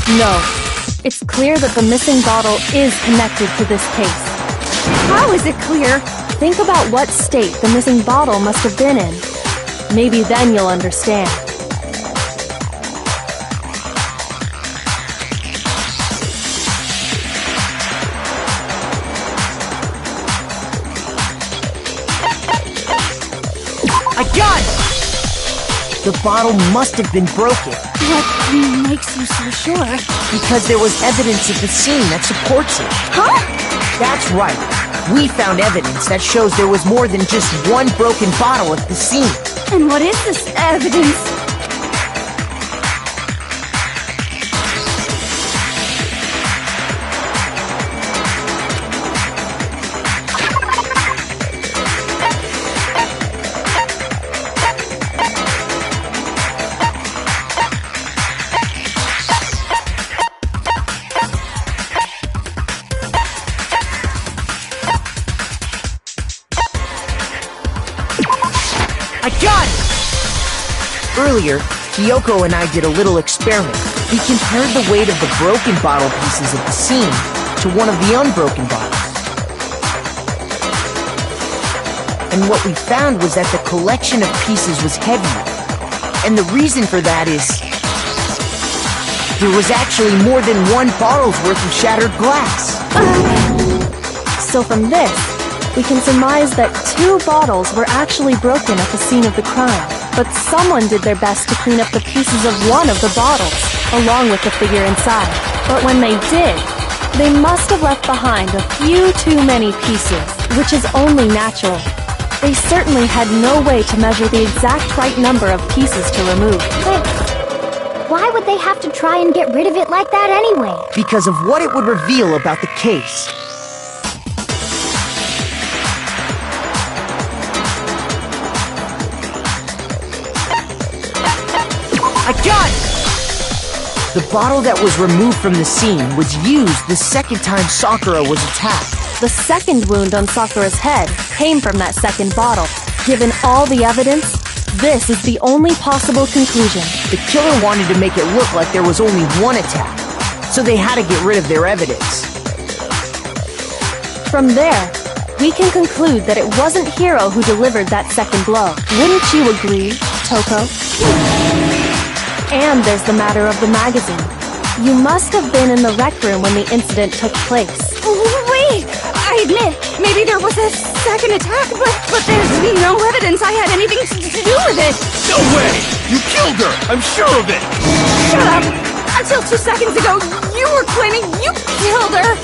No. It's clear that the missing bottle is connected to this case. How is it clear? Think about what state the missing bottle must have been in. Maybe then you'll understand. I got it! The bottle must have been broken. What makes you so sure? Because there was evidence at the scene that supports it. Huh? That's right. We found evidence that shows there was more than just one broken bottle at the scene. And what is this evidence? I got it! Earlier, Kyoko and I did a little experiment. We compared the weight of the broken bottle pieces at the scene to one of the unbroken bottles. And what we found was that the collection of pieces was heavier. And the reason for that is there was actually more than one bottle's worth of shattered glass. So from this, we can surmise that 2 bottles were actually broken at the scene of the crime. But someone did their best to clean up the pieces of one of the bottles, along with the figure inside. But when they did, they must have left behind a few too many pieces, which is only natural. They certainly had no way to measure the exact right number of pieces to remove. But why would they have to try and get rid of it like that anyway? Because of what it would reveal about the case. I got it! The bottle that was removed from the scene was used the second time Sakura was attacked. The second wound on Sakura's head came from that second bottle. Given all the evidence, this is the only possible conclusion. The killer wanted to make it look like there was only one attack, so they had to get rid of their evidence. From there, we can conclude that it wasn't Hiro who delivered that second blow. Wouldn't you agree, Toko? And there's the matter of the magazine. You must have been in the rec room when the incident took place. Wait! I admit, maybe there was a second attack, but there's no evidence I had anything to do with it. No way! You killed her! I'm sure of it! Shut up! Until 2 seconds ago, you were claiming you killed her!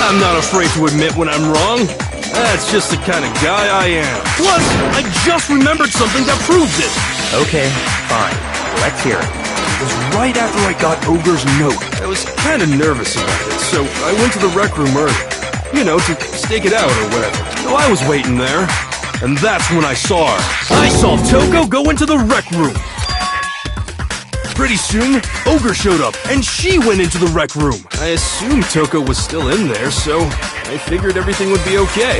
I'm not afraid to admit when I'm wrong. That's just the kind of guy I am. Plus, I just remembered something that proves it. Okay, fine. Let's hear it. It was right after I got Ogre's note. I was kind of nervous about it, so I went to the rec room early. You know, to stake it out or whatever. So I was waiting there, and that's when I saw her. I saw Toko go into the rec room. Pretty soon, Ogre showed up, and she went into the rec room. I assumed Toko was still in there, so I figured everything would be okay.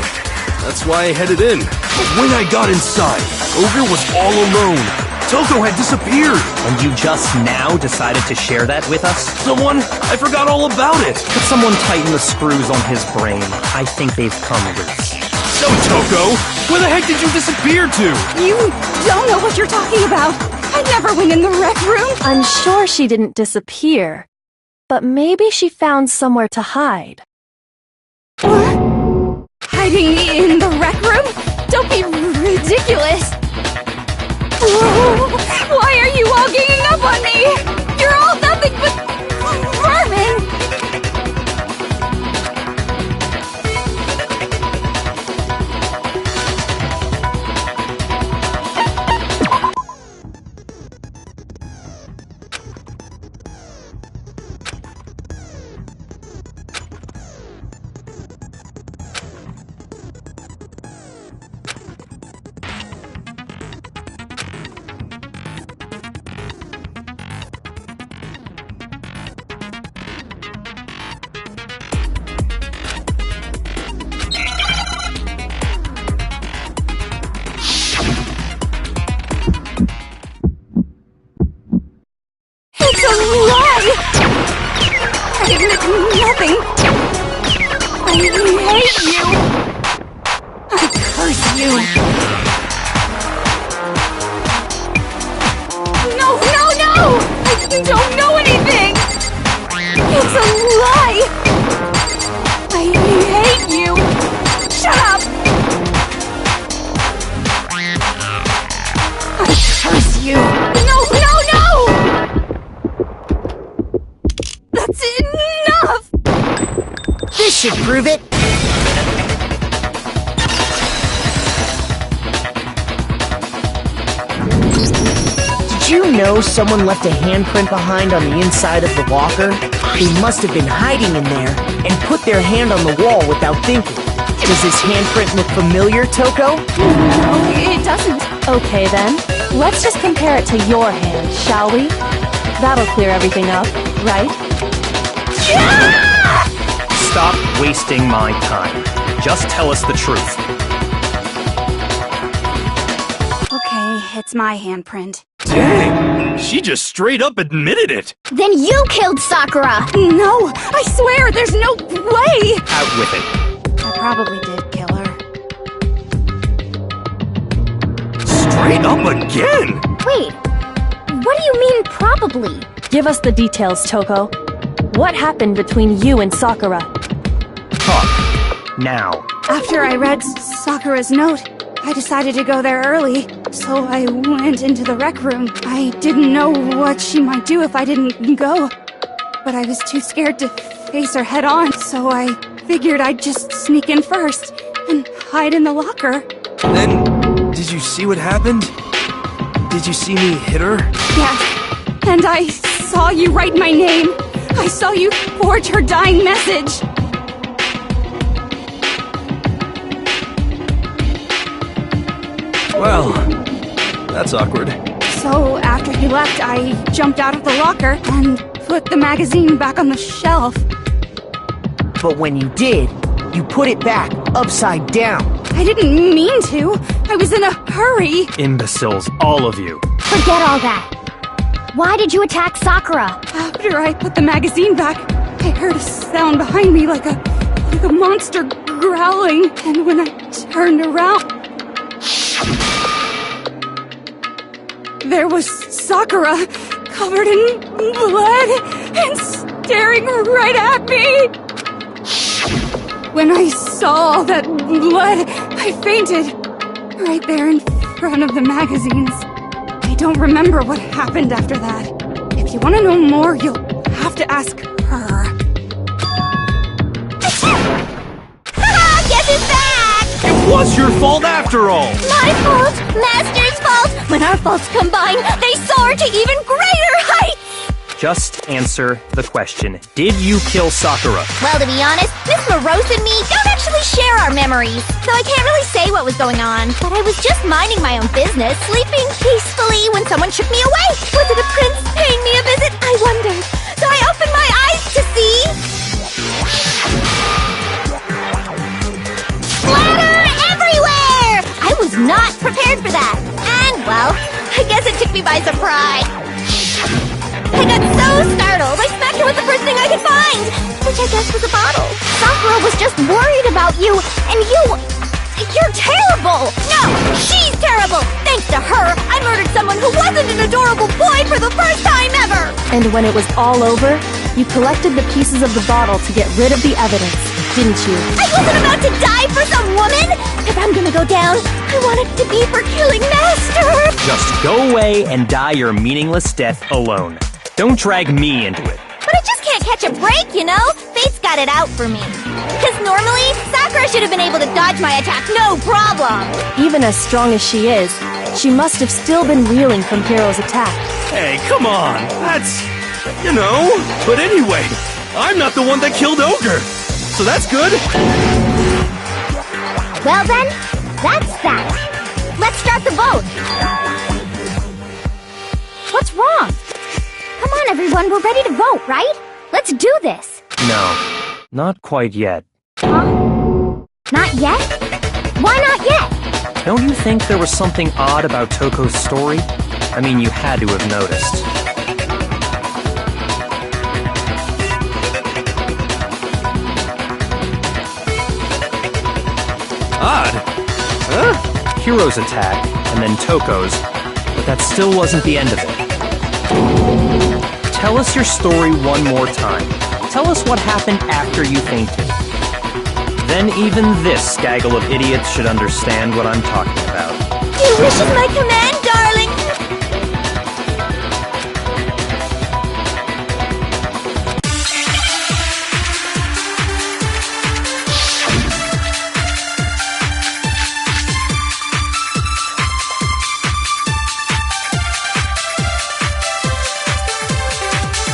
That's why I headed in. But when I got inside, Ogre was all alone. Toko had disappeared. And you just now decided to share that with us? Someone? I forgot all about it. Could someone tighten the screws on his brain? I think they've come loose. So, Toko, where the heck did you disappear to? You don't know what you're talking about. I never went in the rec room. I'm sure she didn't disappear, but maybe she found somewhere to hide. Hiding in the rec room? Don't be ridiculous. Why are you all ganging up on me? You're all nothing but vermin. You don't know anything! It's a lie! I hate you! Shut up! I curse you! No, no, no! That's enough! This should prove it. Did you know someone left a handprint behind on the inside of the locker? They must have been hiding in there and put their hand on the wall without thinking. Does this handprint look familiar, Toko? No, it doesn't. Okay then, let's just compare it to your hand, shall we? That'll clear everything up, right? Stop wasting my time. Just tell us the truth. Okay, it's my handprint. Dang, she just straight up admitted it. Then you killed Sakura! No, I swear, there's no way! Out with it. I probably did kill her. Straight up again? Wait, what do you mean probably? Give us the details, Toko. What happened between you and Sakura? Talk. Now. After I read Sakura's note, I decided to go there early, so I went into the rec room. I didn't know what she might do if I didn't go, but I was too scared to face her head on, so I figured I'd just sneak in first and hide in the locker. Then, did you see what happened? Did you see me hit her? Yes, and I saw you write my name. I saw you forge her dying message. Well, that's awkward. So after he left, I jumped out of the locker and put the magazine back on the shelf. But when you did, you put it back upside down. I didn't mean to. I was in a hurry. Imbeciles, all of you. Forget all that. Why did you attack Sakura? After I put the magazine back, I heard a sound behind me like a monster growling. And when I turned around, there was Sakura, covered in blood and staring right at me. When I saw all that blood, I fainted right there in front of the magazines. I don't remember what happened after that. If you want to know more, you'll have to ask her. Guess who's back? It was your fault after all! My fault! Master's fault! When our faults combine, they soar to even greater heights! Just answer the question. Did you kill Sakura? Well, to be honest, Miss Morose and me don't actually share our memories, so I can't really say what was going on. But I was just minding my own business, sleeping peacefully when someone shook me away. Was it a prince paying me a visit? I wondered. So I opened my eyes to see... splatter everywhere! I was not prepared for that. And, well, I guess it took me by surprise. I got so startled, I smacked her with the first thing I could find, which I guess was a bottle. Sakura was just worried about you, and you're terrible! No, she's terrible! Thanks to her, I murdered someone who wasn't an adorable boy for the first time ever! And when it was all over, you collected the pieces of the bottle to get rid of the evidence, didn't you? I wasn't about to die for some woman! If I'm gonna go down, I want it to be for killing Master! Just go away and die your meaningless death alone. Don't drag me into it. But I just can't catch a break, you know? Fate's got it out for me. Because normally, Sakura should have been able to dodge my attack, no problem! Even as strong as she is, she must have still been reeling from Hiro's attack. Hey, come on! That's... you know... But anyway, I'm not the one that killed Ogre! So that's good! Well then, that's that. Let's start the vote. What's wrong? Come on, everyone, we're ready to vote, right? Let's do this. No, not quite yet. Huh? Not yet? Why not yet? Don't you think there was something odd about Toko's story? I mean, you had to have noticed. Odd? Huh? Hiro's attack, and then Toko's, but that still wasn't the end of it. tell us your story one more time. Tell us what happened after you fainted. Then even this gaggle of idiots should understand what I'm talking about. Your wish is my command, darling!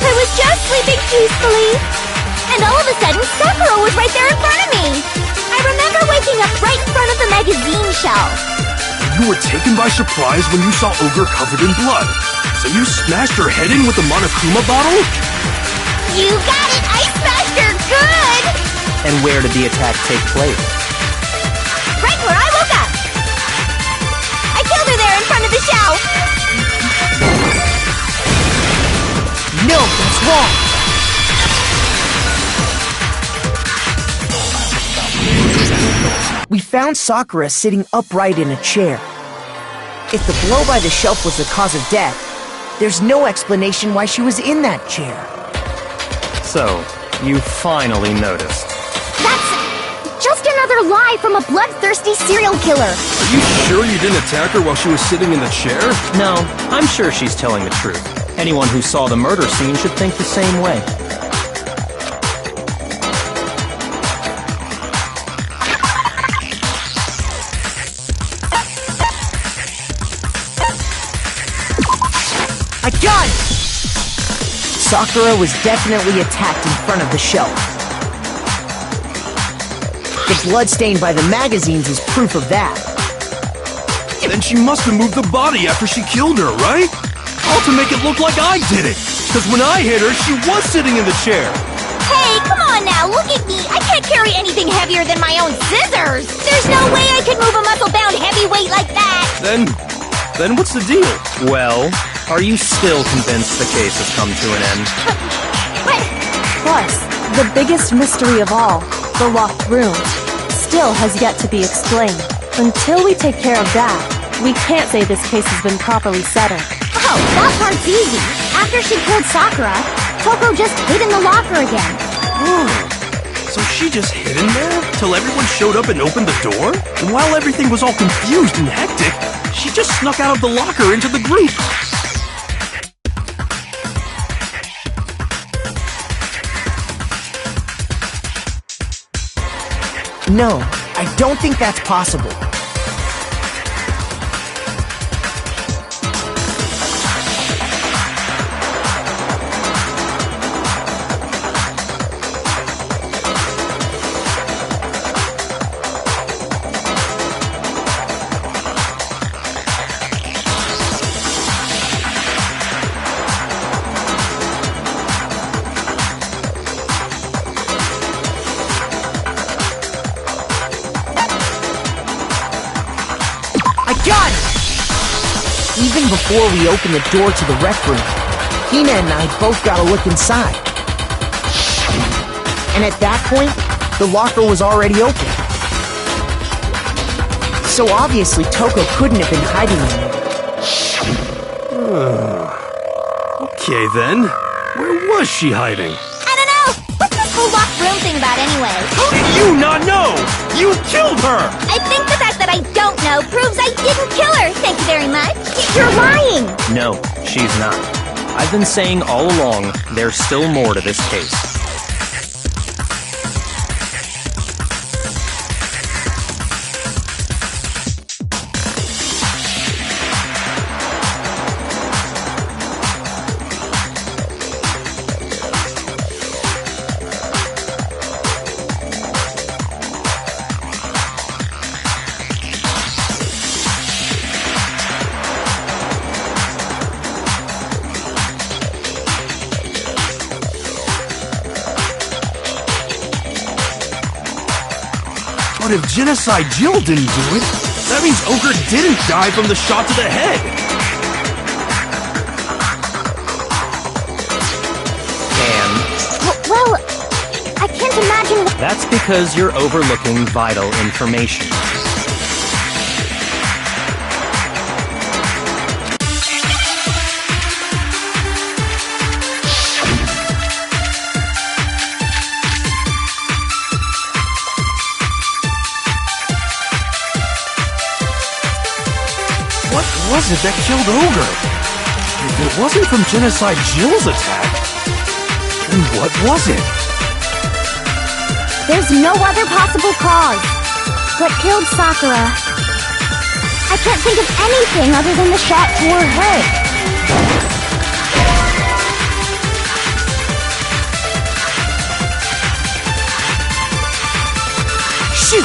I was just sleeping peacefully, and all of a sudden Sakura was right there in front of me! I remember waking up right in front of the magazine shelf. You were taken by surprise when you saw Ogre covered in blood. So you smashed her head in with the Monokuma bottle? You got it! I smashed her good! And where did the attack take place? Right where I woke up! I killed her there in front of the shelf! No, that's wrong! We found Sakura sitting upright in a chair. If the blow by the shelf was the cause of death, there's no explanation why she was in that chair. So, you finally noticed. That's just another lie from a bloodthirsty serial killer. Are you sure you didn't attack her while she was sitting in the chair? No, I'm sure she's telling the truth. Anyone who saw the murder scene should think the same way. I got it! Sakura was definitely attacked in front of the shelf. The blood stain by the magazines is proof of that. Then she must have moved the body after she killed her, right? All to make it look like I did it! Because when I hit her, she was sitting in the chair! Hey, come on now, look at me! I can't carry anything heavier than my own scissors! There's no way I could move a muscle-bound heavyweight like that! Then what's the deal? Well, are you still convinced the case has come to an end? But... Plus, the biggest mystery of all, the locked room, still has yet to be explained. Until we take care of that, we can't say this case has been properly settled. Oh, that part's easy. After she killed Sakura, Toko just hid in the locker again. Oh, so she just hid in there till everyone showed up and opened the door? And while everything was all confused and hectic, she just snuck out of the locker into the group. No, I don't think that's possible. Even before we opened the door to the rec room, Hina and I both got a look inside. And at that point, the locker was already open. So obviously Toko couldn't have been hiding in there. Okay then, where was she hiding? I don't know! What's this whole locked room thing about anyway? How did you not know? You killed her! I think the fact that I don't know proves I didn't kill her, thank you very much. You're lying! No, she's not. I've been saying all along, there's still more to this case. But if Genocide Jill didn't do it, that means Ogre didn't die from the shot to the head. And Well, I can't imagine... that's because you're overlooking vital information. was it that killed Ogre? If it wasn't from Genocide Jill's attack, then what was it? There's no other possible cause. What killed Sakura? I can't think of anything other than the shot to her head. Shoot!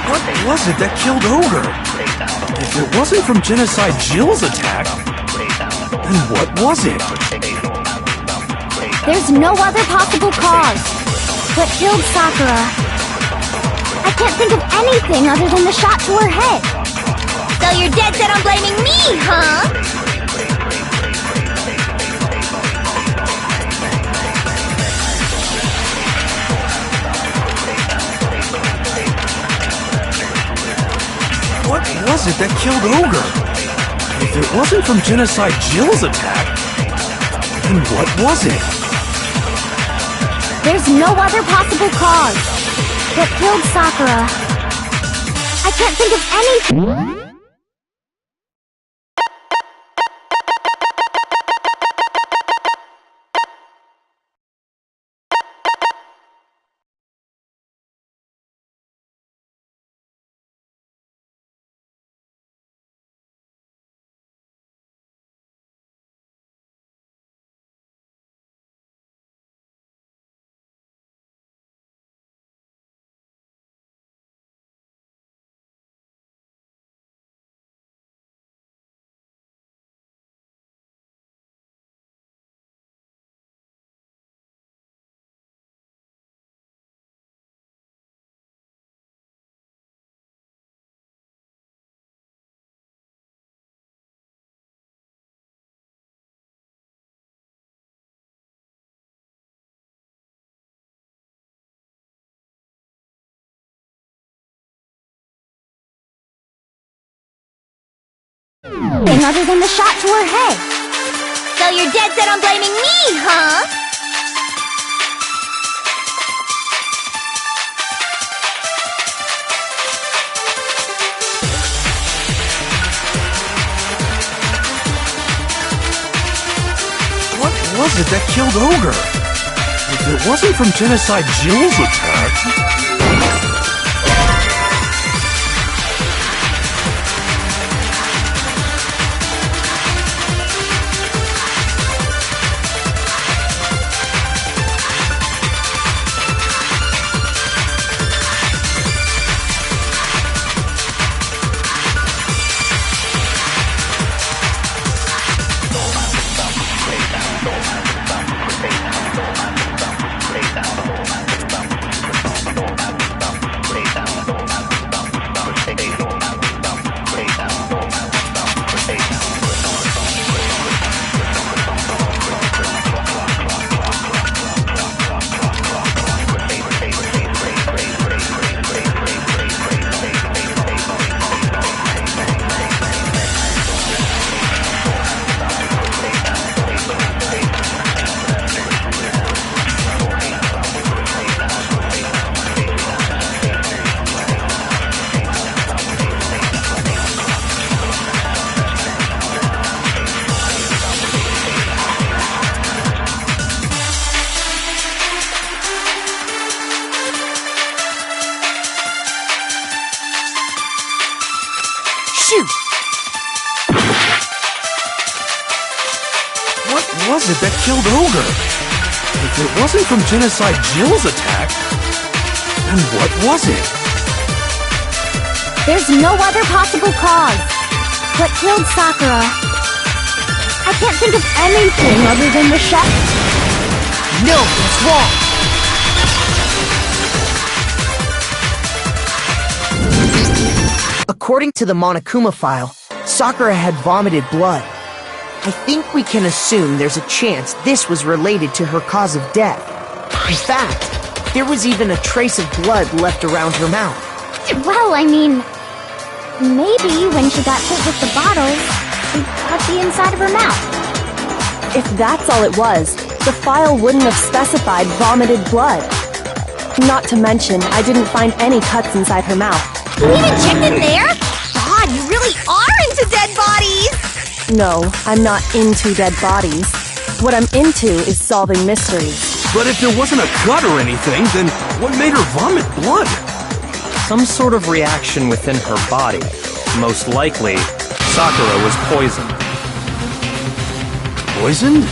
What was it that killed Ogre? If it wasn't from Genocide Jill's attack, then what was it? There's no other possible cause. What killed Sakura? I can't think of anything other than the shot to her head. So you're dead set on blaming me, huh? What was it that killed Ogre? If it wasn't from Genocide Jill's attack, then what was it? There's no other possible cause. What killed Sakura? I can't think of anything. Other than the shot to her head. So you're dead set on blaming me, huh? What was it that killed Ogre? If it wasn't from Genocide Jill's attack... What was it that killed Ogre? If it wasn't from Genocide Jill's attack, then what was it? There's no other possible cause. What killed Sakura? I can't think of anything other than the shot. No, it's wrong! According to the Monokuma file, Sakura had vomited blood. I think we can assume there's a chance this was related to her cause of death. In fact, there was even a trace of blood left around her mouth. Well, I mean, maybe when she got hit with the bottles, she cut the inside of her mouth. If that's all it was, The file wouldn't have specified vomited blood. Not to mention, I didn't find any cuts inside her mouth. You even checked in there? God, you really are into dead bodies! No, I'm not into dead bodies. What I'm into is solving mysteries. But if there wasn't a cut or anything, then what made her vomit blood? Some sort of reaction within her body. Most likely, Sakura was poisoned. Poisoned?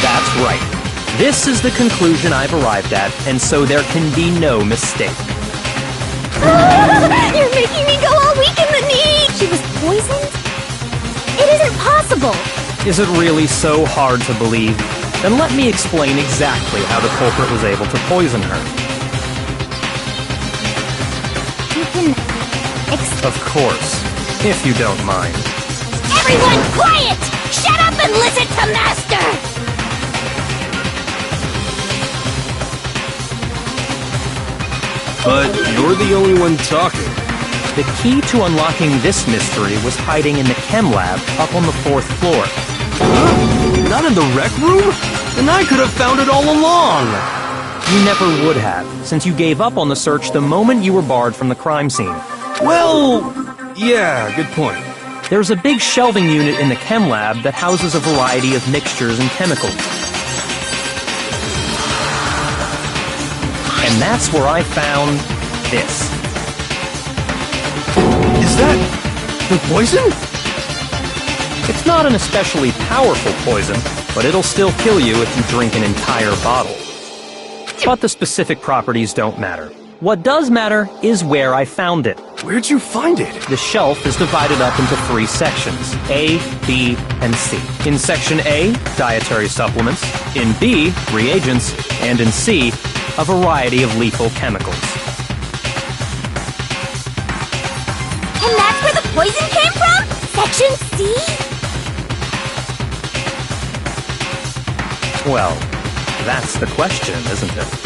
That's right. This is the conclusion I've arrived at, and so there can be no mistake. You're making me go all weak in the knee! She was poisoned? It isn't possible! Is it really so hard to believe? Then let me explain exactly how the culprit was able to poison her. You can... Of course, if you don't mind. Everyone quiet! Shut up and listen to Master! But you're the only one talking. The key to unlocking this mystery was hiding in the chem lab up on the 4th floor. Huh? Not in the rec room? Then I could have found it all along! You never would have, since you gave up on the search the moment you were barred from the crime scene. Well, yeah, good point. There's a big shelving unit in the chem lab that houses a variety of mixtures and chemicals. And that's where I found this. Is that the poison? It's not an especially powerful poison, but it'll still kill you if you drink an entire bottle. But the specific properties don't matter. What does matter is where I found it. Where'd you find it? The shelf is divided up into 3 sections, A, B, and C. In Section A, dietary supplements. In B, reagents. And in C, a variety of lethal chemicals. And that's where the poison came from? Section C? Well, that's the question, isn't it?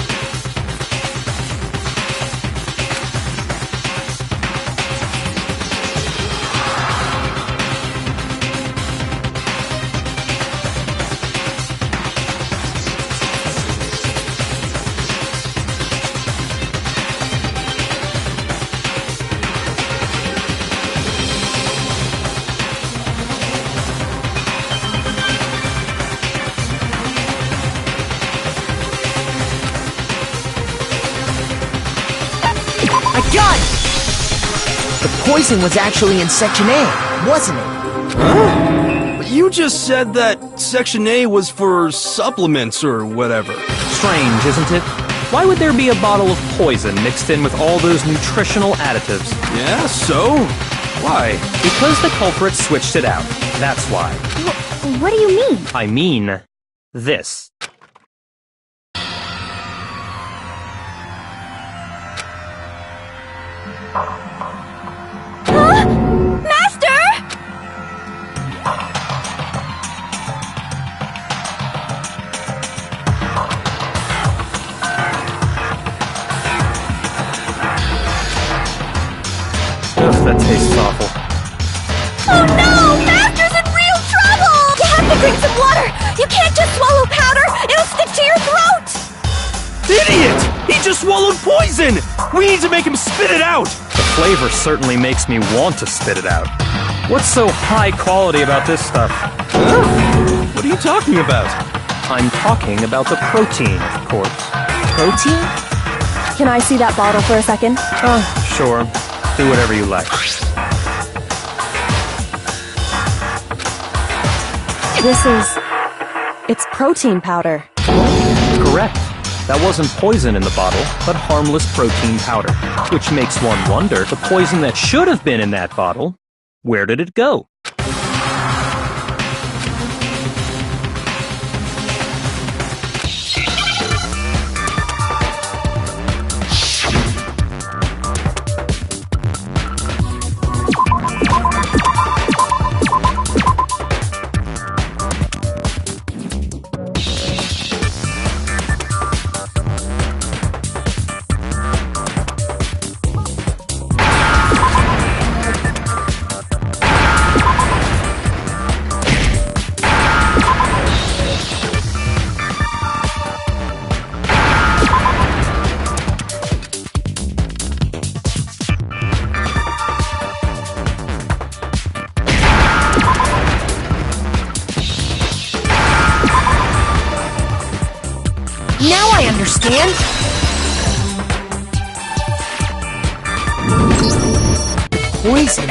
The poison was actually in Section A, wasn't it? Huh? But you just said that Section A was for supplements or whatever. Strange, isn't it? Why would there be a bottle of poison mixed in with all those nutritional additives? Yeah, so? Why? Because the culprit switched it out. That's why. What do you mean? I mean, this. Master! Ugh, that tastes awful. Oh no! Master's in real trouble! You have to drink some water! You can't just swallow powder! It'll stick to your throat! Idiot! He just swallowed poison! We need to make him spit it out! The flavor certainly makes me want to spit it out. What's so high quality about this stuff? Huh? What are you talking about? I'm talking about the protein, of course. Protein? Can I see that bottle for a second? Sure. Do whatever you like. It's protein powder. Correct. That wasn't poison in the bottle, but harmless protein powder. Which makes one wonder, the poison that should have been in that bottle, where did it go? Now I understand! Poison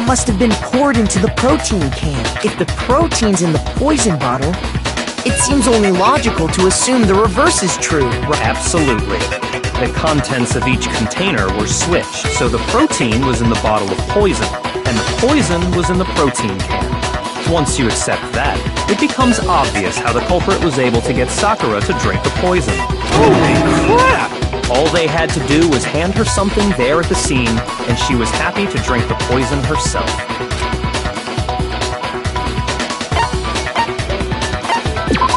must have been poured into the protein can. If the protein's in the poison bottle, it seems only logical to assume the reverse is true. Absolutely. The contents of each container were switched, so the protein was in the bottle of poison, and the poison was in the protein can. Once you accept that, it becomes obvious how the culprit was able to get Sakura to drink the poison. Holy crap! All they had to do was hand her something there at the scene, and she was happy to drink the poison herself.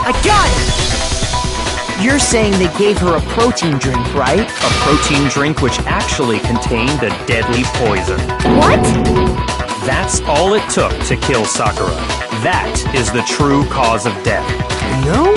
I got it! You're saying they gave her a protein drink, right? A protein drink which actually contained a deadly poison. What? That's all it took to kill Sakura. That is the true cause of death. You know,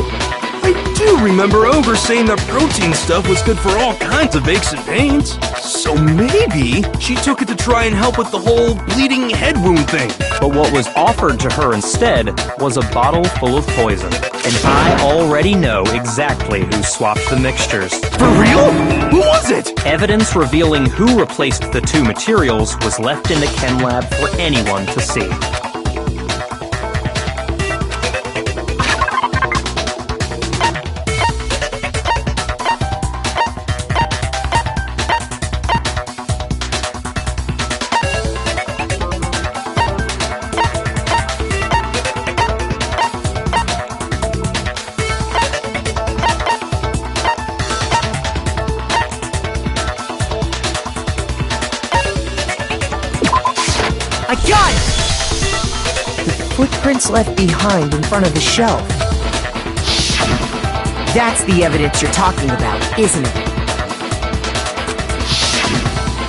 I do remember Ogre saying that protein stuff was good for all kinds of aches and pains. So maybe she took it to try and help with the whole bleeding head wound thing. But what was offered to her instead was a bottle full of poison. And I already know exactly who swapped the mixtures. For real? Who was it? Evidence revealing who replaced the two materials was left in the chem lab for anyone to see. I got it! The footprints left behind in front of the shelf. That's the evidence you're talking about, isn't it?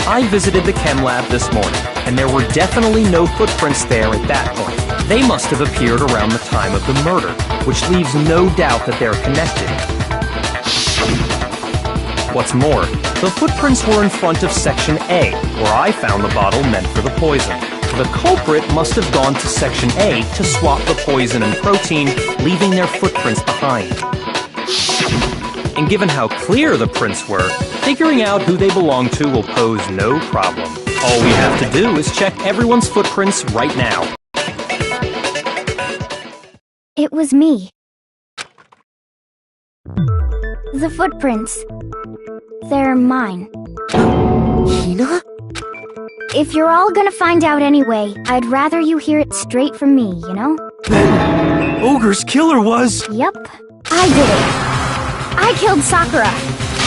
I visited the chem lab this morning, and there were definitely no footprints there at that point. They must have appeared around the time of the murder, which leaves no doubt that they're connected. What's more, the footprints were in front of Section A, where I found the bottle meant for the poison. The culprit must have gone to Section A to swap the poison and protein, leaving their footprints behind. And given how clear the prints were, figuring out who they belong to will pose no problem. All we have to do is check everyone's footprints right now. It was me. The footprints. They're mine. Hina? If you're all gonna find out anyway, I'd rather you hear it straight from me, you know? Then Ogre's killer was... Yep, I did it. I killed Sakura.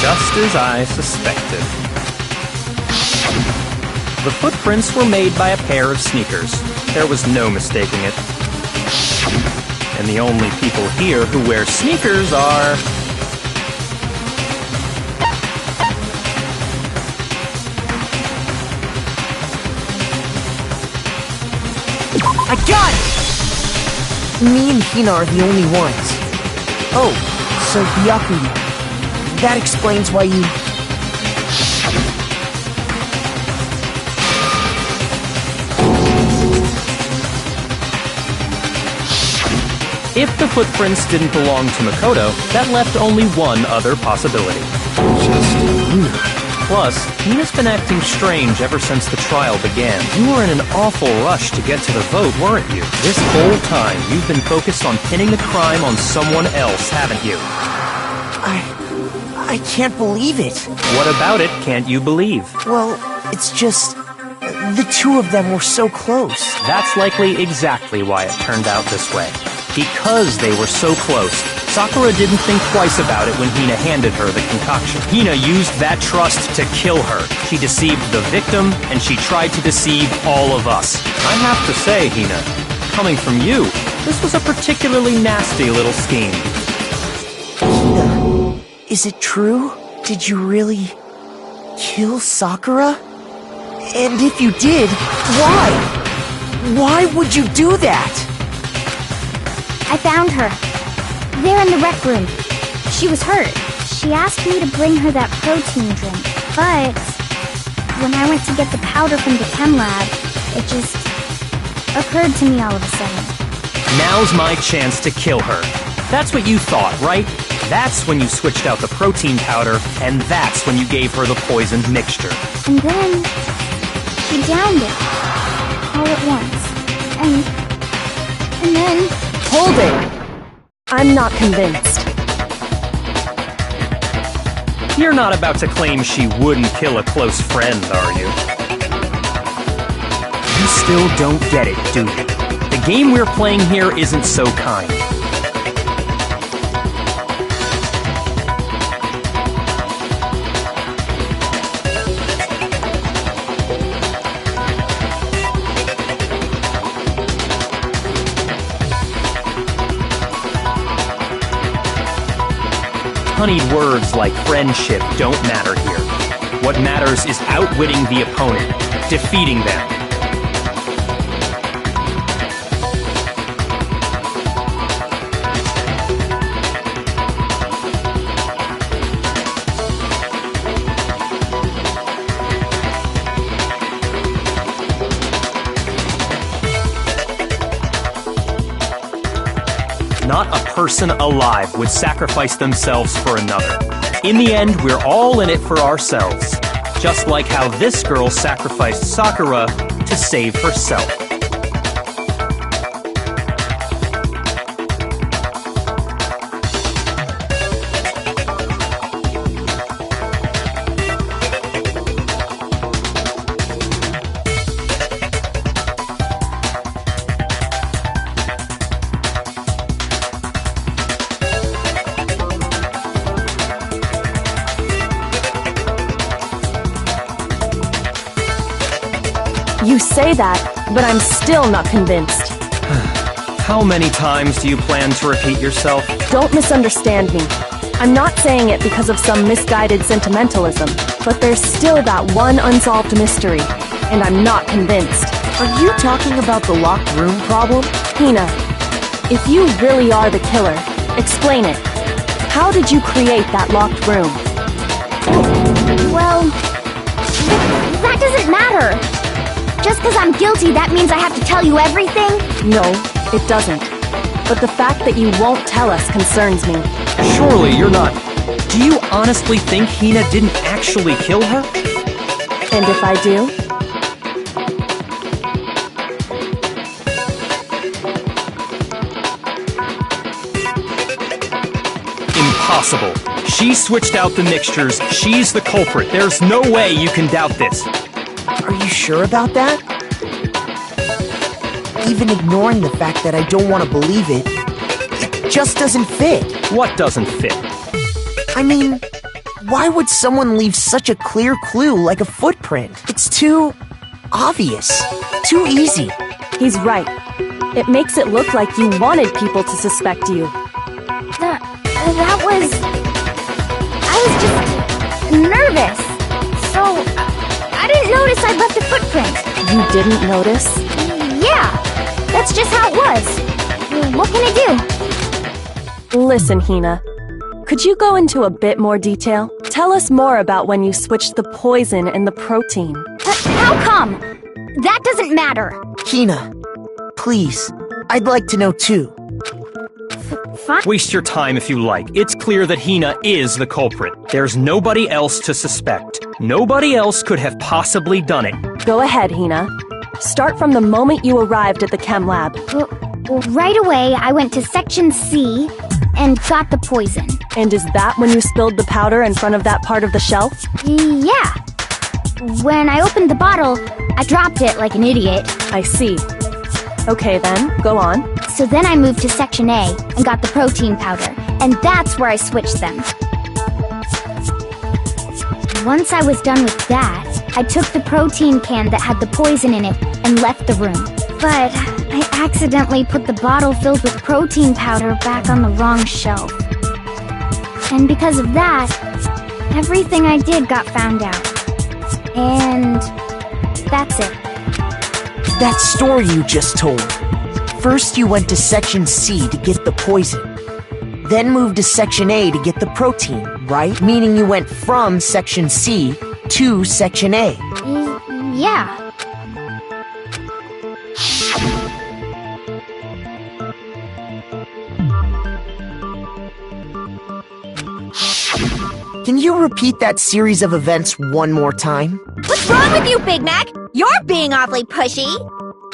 Just as I suspected. The footprints were made by a pair of sneakers. There was no mistaking it. And the only people here who wear sneakers are... I got it! Me and Hina are the only ones. Oh, so Byakuya. That explains why you... If the footprints didn't belong to Makoto, that left only one other possibility. Just Hina. Plus, Hina's been acting strange ever since the trial began. You were in an awful rush to get to the vote, weren't you? This whole time, you've been focused on pinning the crime on someone else, haven't you? I can't believe it. What about it can't you believe? Well, it's just... the two of them were so close. That's likely exactly why it turned out this way. Because they were so close, Sakura didn't think twice about it when Hina handed her the concoction. Hina used that trust to kill her. She deceived the victim, and she tried to deceive all of us. I have to say, Hina, coming from you, this was a particularly nasty little scheme. Hina, is it true? Did you really kill Sakura? And if you did, why? Why would you do that? I found her. There in the rec room. She was hurt. She asked me to bring her that protein drink, but when I went to get the powder from the chem lab, it just occurred to me all of a sudden. Now's my chance to kill her. That's what you thought, right? That's when you switched out the protein powder, and that's when you gave her the poisoned mixture. And then she downed it all at once. And then... Hold it! I'm not convinced. You're not about to claim she wouldn't kill a close friend, are you? You still don't get it, do you? The game we're playing here isn't so kind. Honeyed words like friendship don't matter here. What matters is outwitting the opponent, defeating them. Not a person alive would sacrifice themselves for another. In the end, we're all in it for ourselves. Just like how this girl sacrificed Sakura to save herself. You say that, but I'm still not convinced. How many times do you plan to repeat yourself? Don't misunderstand me. I'm not saying it because of some misguided sentimentalism, but there's still that one unsolved mystery, and I'm not convinced. Are you talking about the locked room problem? Hina, if you really are the killer, explain it. How did you create that locked room? Well, that doesn't matter. Just because I'm guilty, that means I have to tell you everything? No, it doesn't. But the fact that you won't tell us concerns me. Surely you're not... Do you honestly think Hina didn't actually kill her? And if I do? Impossible. She switched out the mixtures. She's the culprit. There's no way you can doubt this. Are you sure about that? Even ignoring the fact that I don't want to believe it, it just doesn't fit. What doesn't fit? I mean, why would someone leave such a clear clue like a footprint? It's too obvious, too easy. He's right. It makes it look like you wanted people to suspect you. That was... I was just nervous. So, I didn't notice I'd left a footprint. You didn't notice? Yeah, that's just how it was. What can I do? Listen, Hina. Could you go into a bit more detail? Tell us more about when you switched the poison and the protein. How come? That doesn't matter. Hina, please, I'd like to know too. Fine. Waste your time if you like. It's clear that Hina is the culprit. There's nobody else to suspect. Nobody else could have possibly done it. Go ahead, Hina. Start from the moment you arrived at the chem lab. Well, right away, I went to Section C and got the poison. And is that when you spilled the powder in front of that part of the shelf? Yeah. When I opened the bottle, I dropped it like an idiot. I see. Okay then, go on. So then I moved to Section A and got the protein powder, and that's where I switched them. Once I was done with that, I took the protein can that had the poison in it and left the room. But I accidentally put the bottle filled with protein powder back on the wrong shelf. And because of that, everything I did got found out. And that's it. That story you just told. First you went to Section C to get the poison. Then moved to Section A to get the protein, right? Meaning you went from Section C to Section A. Yeah. Can you repeat that series of events one more time? What's wrong with you, Big Mac? You're being awfully pushy.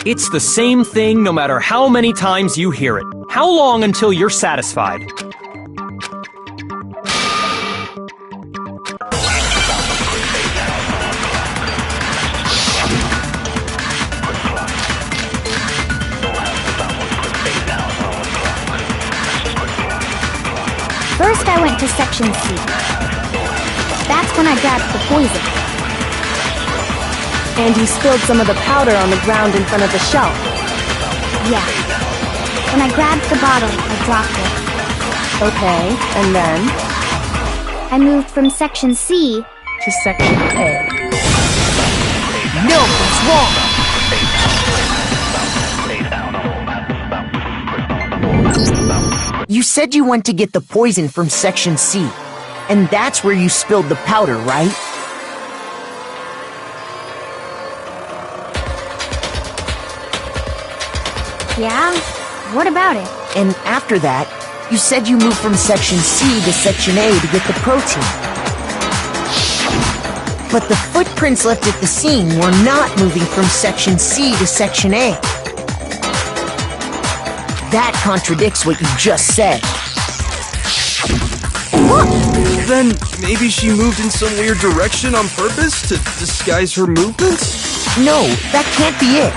It's the same thing no matter how many times you hear it. How long until you're satisfied? First, I went to Section C. That's when I grabbed the poison. And you spilled some of the powder on the ground in front of the shelf. Yeah. When I grabbed the bottle, I dropped it. Okay, and then? I moved from Section C to Section A. No, that's wrong! You said you went to get the poison from Section C, and that's where you spilled the powder, right? Yeah? What about it? And after that, you said you moved from Section C to Section A to get the protein. But the footprints left at the scene were not moving from Section C to Section A. That contradicts what you just said. Then maybe she moved in some weird direction on purpose to disguise her movements? No, that can't be it.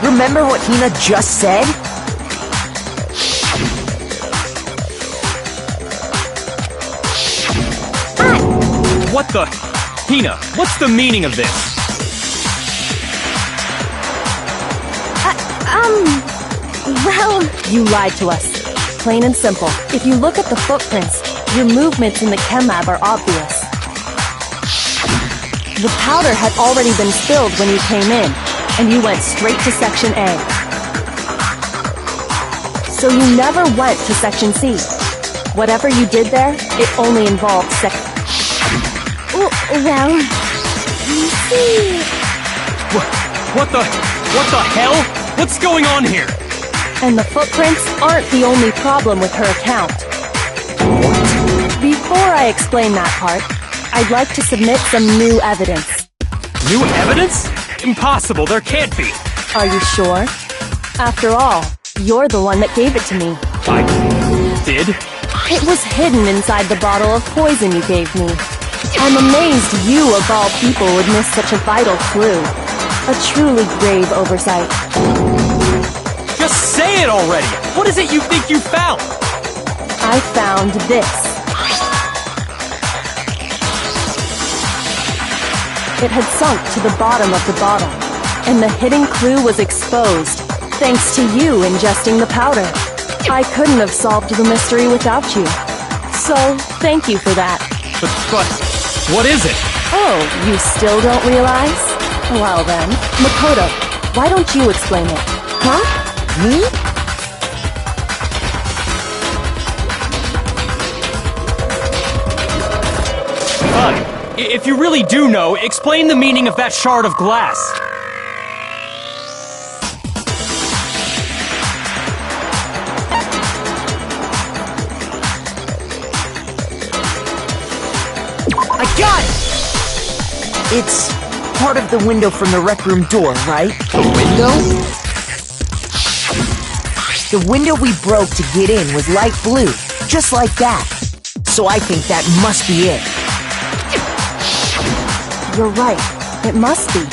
Remember what Hina just said? What the? Hina, what's the meaning of this? Well... You lied to us. Plain and simple. If you look at the footprints, your movements in the chem lab are obvious. The powder had already been spilled when you came in, and you went straight to Section A. So you never went to Section C. Whatever you did there, it only involved Well... You see... What the hell? What's going on here? And the footprints aren't the only problem with her account. Before I explain that part, I'd like to submit some new evidence. New evidence? Impossible, there can't be. Are you sure? After all, you're the one that gave it to me. I did? It was hidden inside the bottle of poison you gave me. I'm amazed you, of all people, would miss such a vital clue. A truly grave oversight. Just say it already! What is it you think you found? I found this. It had sunk to the bottom of the bottle, and the hidden clue was exposed, thanks to you ingesting the powder. I couldn't have solved the mystery without you. So, thank you for that. But what is it? Oh, you still don't realize? Well then, Makoto, why don't you explain it? Huh? Me? Fine. If you really do know, explain the meaning of that shard of glass. I got it! It's part of the window from the rec room door, right? The window? The window we broke to get in was light blue, just like that. So I think that must be it. You're right. It must be.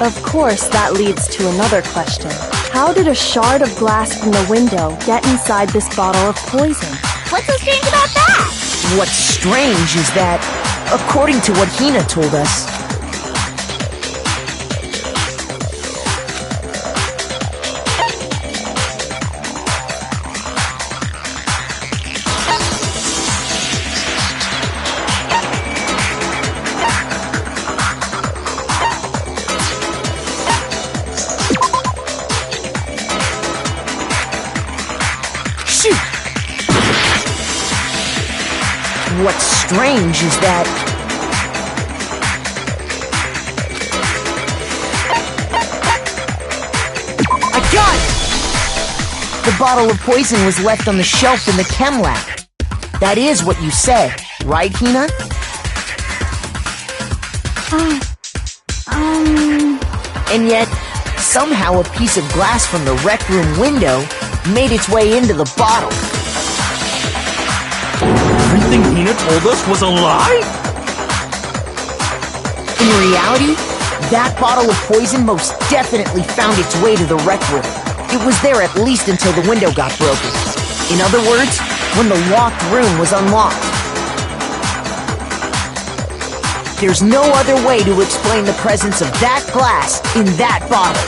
Of course, that leads to another question. How did a shard of glass from the window get inside this bottle of poison? What's so strange about that? What's strange is that, according to what Hina told us, what's strange is that... I got it! The bottle of poison was left on the shelf in the chem lab. That is what you said, right, Hina? And yet, somehow a piece of glass from the rec room window made its way into the bottle. Everything Hina told us was a lie? In reality, that bottle of poison most definitely found its way to the rec room. It was there at least until the window got broken. In other words, when the locked room was unlocked. There's no other way to explain the presence of that glass in that bottle.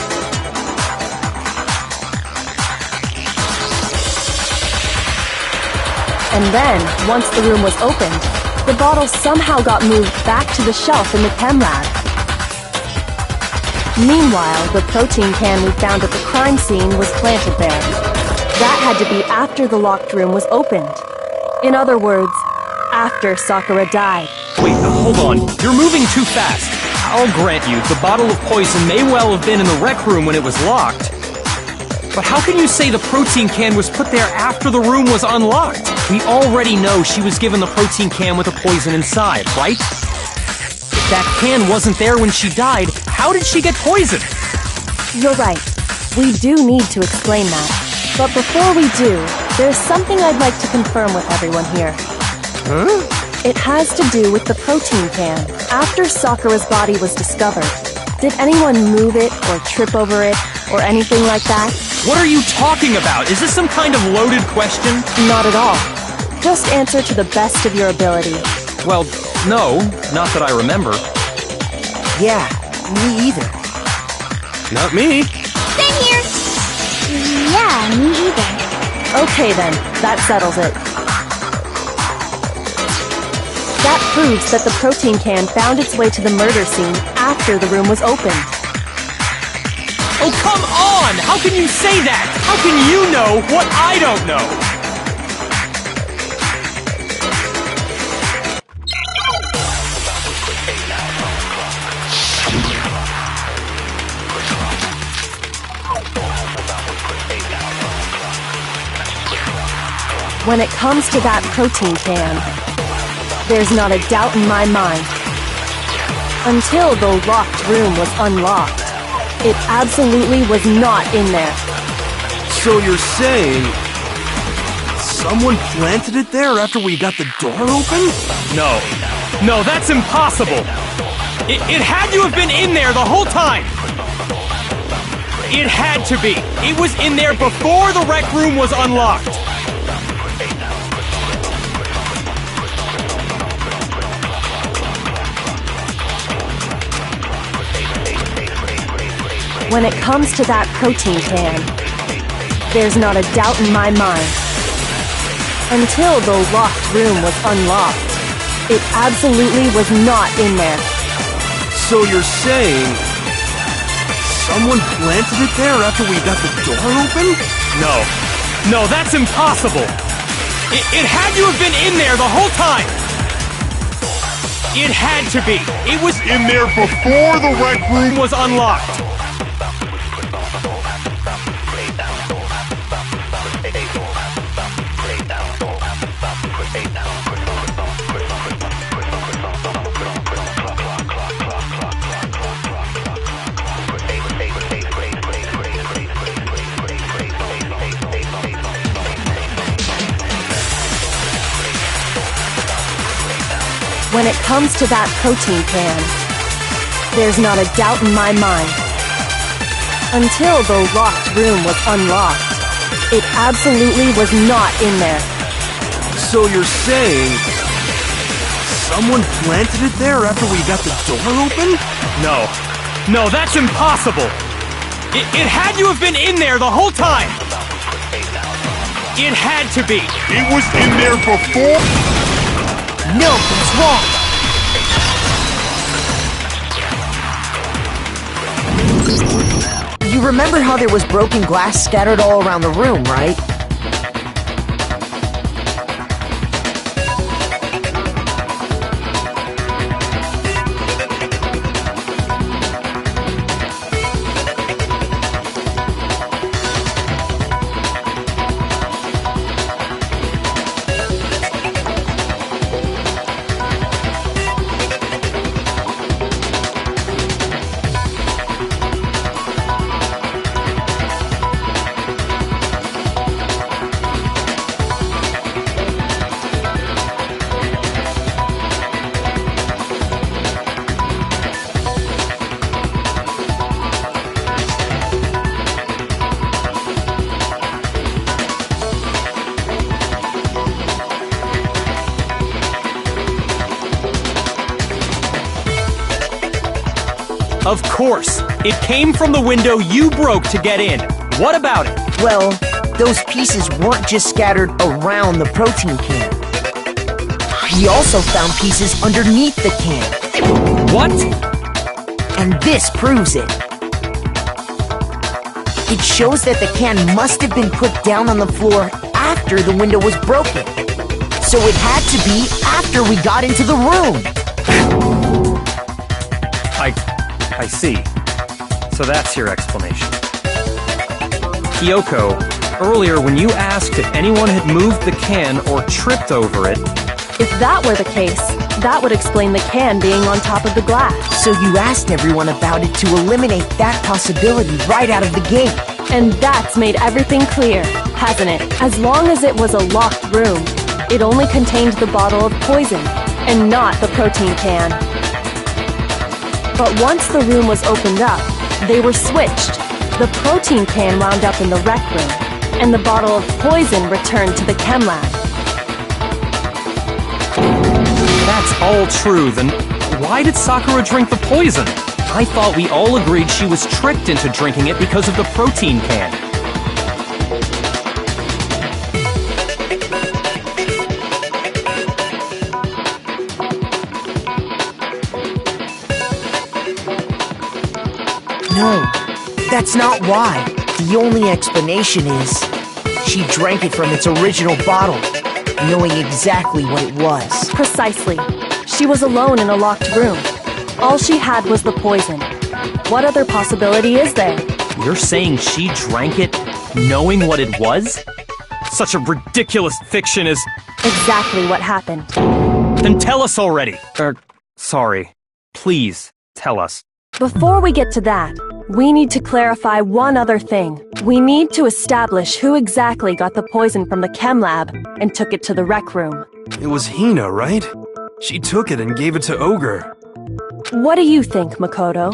And then, once the room was opened, the bottle somehow got moved back to the shelf in the chem lab. Meanwhile, the protein can we found at the crime scene was planted there. That had to be after the locked room was opened. In other words, after Sakura died. Wait, hold on. You're moving too fast. I'll grant you, the bottle of poison may well have been in the rec room when it was locked. But how can you say the protein can was put there after the room was unlocked? We already know she was given the protein can with the poison inside, right? If that can wasn't there when she died, how did she get poisoned? You're right. We do need to explain that. But before we do, there's something I'd like to confirm with everyone here. Huh? It has to do with the protein can. After Sakura's body was discovered, did anyone move it or trip over it or anything like that? What are you talking about? Is this some kind of loaded question? Not at all. Just answer to the best of your ability. Well, no, not that I remember. Yeah, me either. Not me. Same here. Yeah, me either. Okay then, that settles it. That proves that the protein can found its way to the murder scene after the room was opened. Oh, come on! How can you say that? How can you know what I don't know? When it comes to that protein can, there's not a doubt in my mind. Until the locked room was unlocked, it absolutely was not in there. So you're saying someone planted it there after we got the door open? No, that's impossible. It had to have been in there the whole time. It had to be. It was in there before the rec room was unlocked. When it comes to that protein can, there's not a doubt in my mind. Until the locked room was unlocked, it absolutely was not in there. So you're saying someone planted it there after we got the door open? No, that's impossible. It had to have been in there the whole time. It had to be. It was in there before the rec room was unlocked. When it comes to that protein can, there's not a doubt in my mind. Until the locked room was unlocked, it absolutely was not in there. So you're saying someone planted it there after we got the door open? No, that's impossible. It had to have been in there the whole time. It had to be. It was in there before. No, it's wrong. You remember how there was broken glass scattered all around the room, right? Of course! It came from the window you broke to get in. What about it? Well, those pieces weren't just scattered around the protein can. We also found pieces underneath the can. What? And this proves it. It shows that the can must have been put down on the floor after the window was broken. So it had to be after we got into the room. I see. So that's your explanation. Kyoko, earlier when you asked if anyone had moved the can or tripped over it... If that were the case, that would explain the can being on top of the glass. So you asked everyone about it to eliminate that possibility right out of the gate. And that's made everything clear, hasn't it? As long as it was a locked room, it only contained the bottle of poison, and not the protein can. But once the room was opened up, they were switched. The protein can wound up in the rec room, and the bottle of poison returned to the chem lab. That's all true, then why did Sakura drink the poison? I thought we all agreed she was tricked into drinking it because of the protein can. No, that's not why. The only explanation is she drank it from its original bottle, knowing exactly what it was. Precisely. She was alone in a locked room. All she had was the poison. What other possibility is there? You're saying she drank it knowing what it was? Such a ridiculous fiction is... Exactly what happened. Then tell us already! Sorry. Please, tell us. Before we get to that, we need to clarify one other thing. We need to establish who exactly got the poison from the chem lab and took it to the rec room. It was Hina, right? She took it and gave it to Ogre. What do you think, Makoto?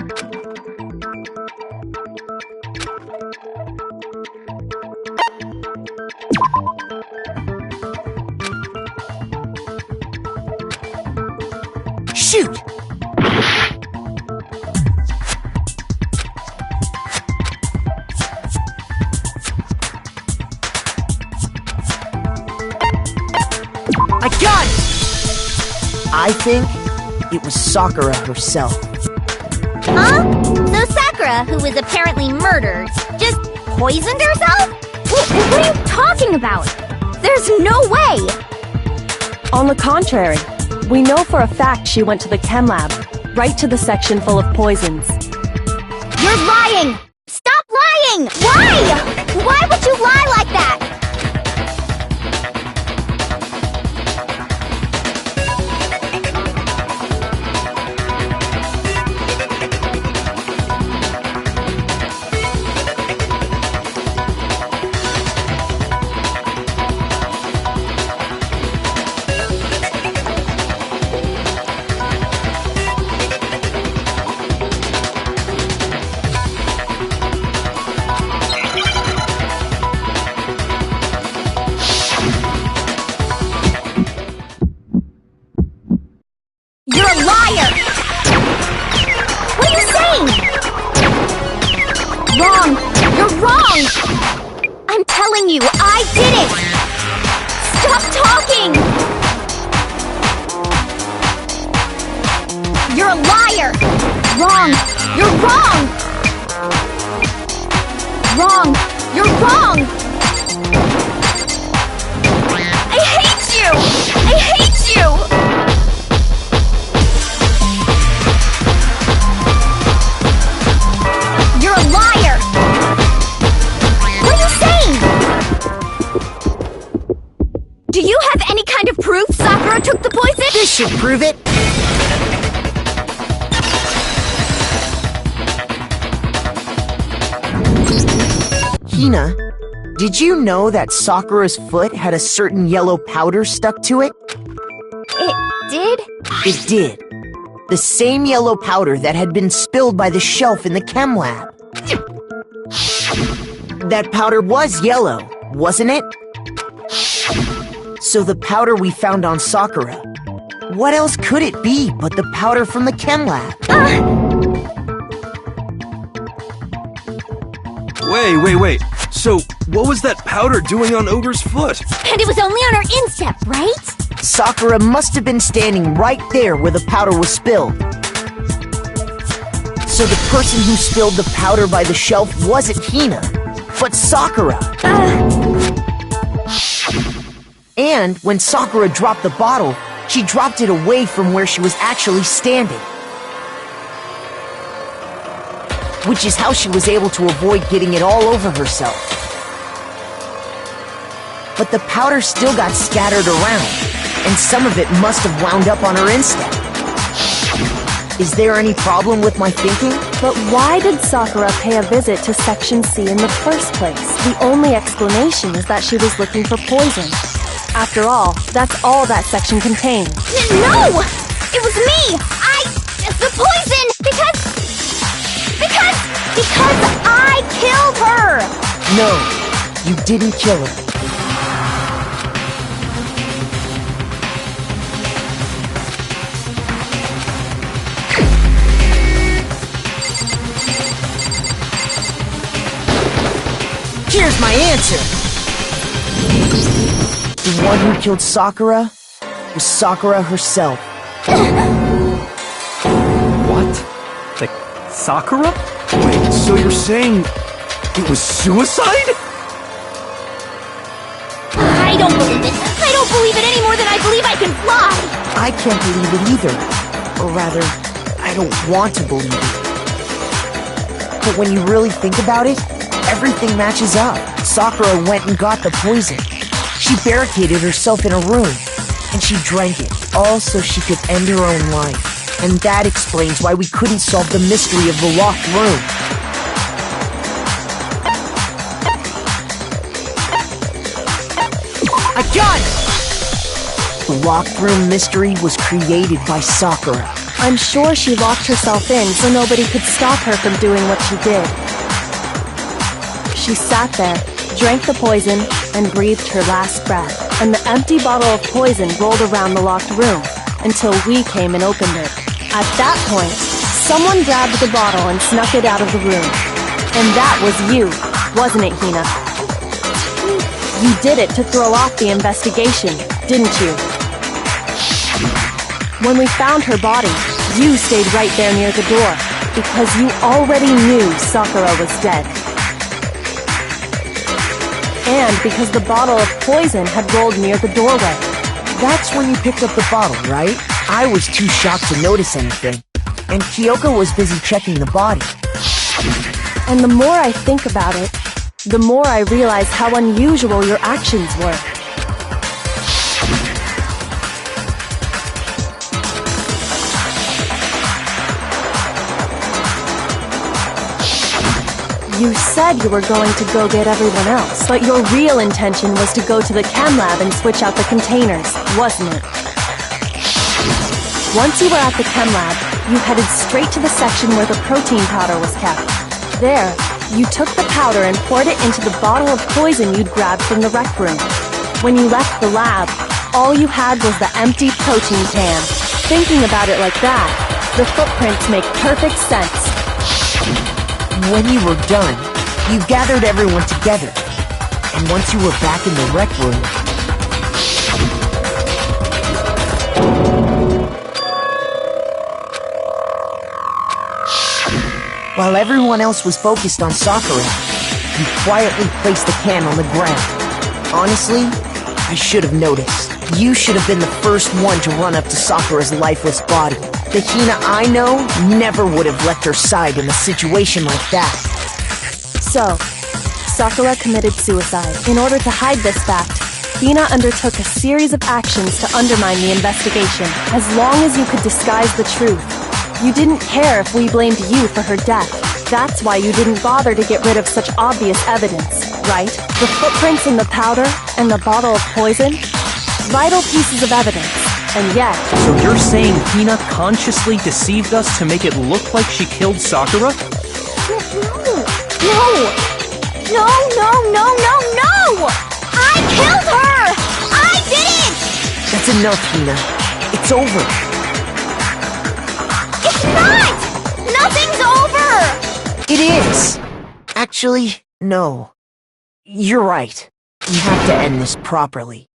Shoot! I got it! I think it was Sakura herself. Huh? So Sakura, who was apparently murdered, just poisoned herself? What are you talking about? There's no way! On the contrary, we know for a fact she went to the chem lab, right to the section full of poisons. You're lying! Stop lying! Why? Why would you lie like that? You, I did it! Stop talking! You're a liar! Wrong! You're wrong! Wrong! You're wrong! I hate you! I hate you! You're a liar! What are you saying? Do you have any kind of proof Sakura took the poison? This should prove it. Hina, did you know that Sakura's foot had a certain yellow powder stuck to it? It did? It did. The same yellow powder that had been spilled by the shelf in the chem lab. That powder was yellow, wasn't it? So the powder we found on Sakura, what else could it be but the powder from the chem lab? Wait. So, what was that powder doing on Ogre's foot? And it was only on her instep, right? Sakura must have been standing right there where the powder was spilled. So the person who spilled the powder by the shelf wasn't Hina, but Sakura. And when Sakura dropped the bottle, she dropped it away from where she was actually standing. Which is how she was able to avoid getting it all over herself. But the powder still got scattered around, and some of it must have wound up on her instep. Is there any problem with my thinking? But why did Sakura pay a visit to Section C in the first place? The only explanation is that she was looking for poison. After all, that's all that section contained. No! It was me! The poison! Because I killed her! No, you didn't kill her. Here's my answer! The one who killed Sakura was Sakura herself. What? The Sakura? Wait, so you're saying it was suicide? I don't believe it. I don't believe it any more than I believe I can fly. I can't believe it either. Or rather, I don't want to believe it. But when you really think about it, everything matches up. Sakura went and got the poison. She barricaded herself in a room, and she drank it, all so she could end her own life. And that explains why we couldn't solve the mystery of the locked room. I got it! The locked room mystery was created by Sakura. I'm sure she locked herself in so nobody could stop her from doing what she did. She sat there, drank the poison, and breathed her last breath, and the empty bottle of poison rolled around the locked room until we came and opened it. At that point, someone grabbed the bottle and snuck it out of the room. And that was you, wasn't it, Hina? You did it to throw off the investigation, didn't you? When we found her body, you stayed right there near the door, because you already knew Sakura was dead. And because the bottle of poison had rolled near the doorway. That's when you picked up the bottle, right? I was too shocked to notice anything, and Kyoko was busy checking the body. And the more I think about it, the more I realize how unusual your actions were. You said you were going to go get everyone else, but your real intention was to go to the chem lab and switch out the containers, wasn't it? Once you were at the chem lab, you headed straight to the section where the protein powder was kept. There, you took the powder and poured it into the bottle of poison you'd grabbed from the rec room. When you left the lab, all you had was the empty protein can. Thinking about it like that, the footprints make perfect sense. When you were done, you gathered everyone together. And once you were back in the rec room, while everyone else was focused on Sakura, you quietly placed the can on the ground. Honestly, I should have noticed. You should have been the first one to run up to Sakura's lifeless body. The Hina I know never would have left her side in a situation like that. So, Sakura committed suicide. In order to hide this fact, Hina undertook a series of actions to undermine the investigation. As long as you could disguise the truth, you didn't care if we blamed you for her death. That's why you didn't bother to get rid of such obvious evidence, right? The footprints in the powder and the bottle of poison? Vital pieces of evidence. And yet... So you're saying Hina consciously deceived us to make it look like she killed Sakura? No! I killed her! I did it! That's enough, Hina. It's over. It's not! Nothing's over! It is. Actually, No. You're right. We have to end this properly.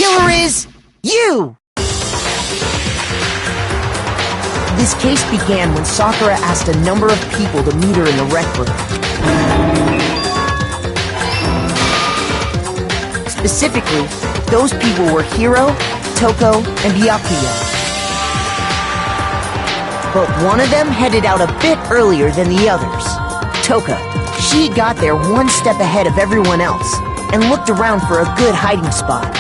killer is you! This case began when Sakura asked a number of people to meet her in the rec room. Specifically, those people were Hiro, Toko, and Byakuya. But one of them headed out a bit earlier than the others. Toka. She got there one step ahead of everyone else and looked around for a good hiding spot.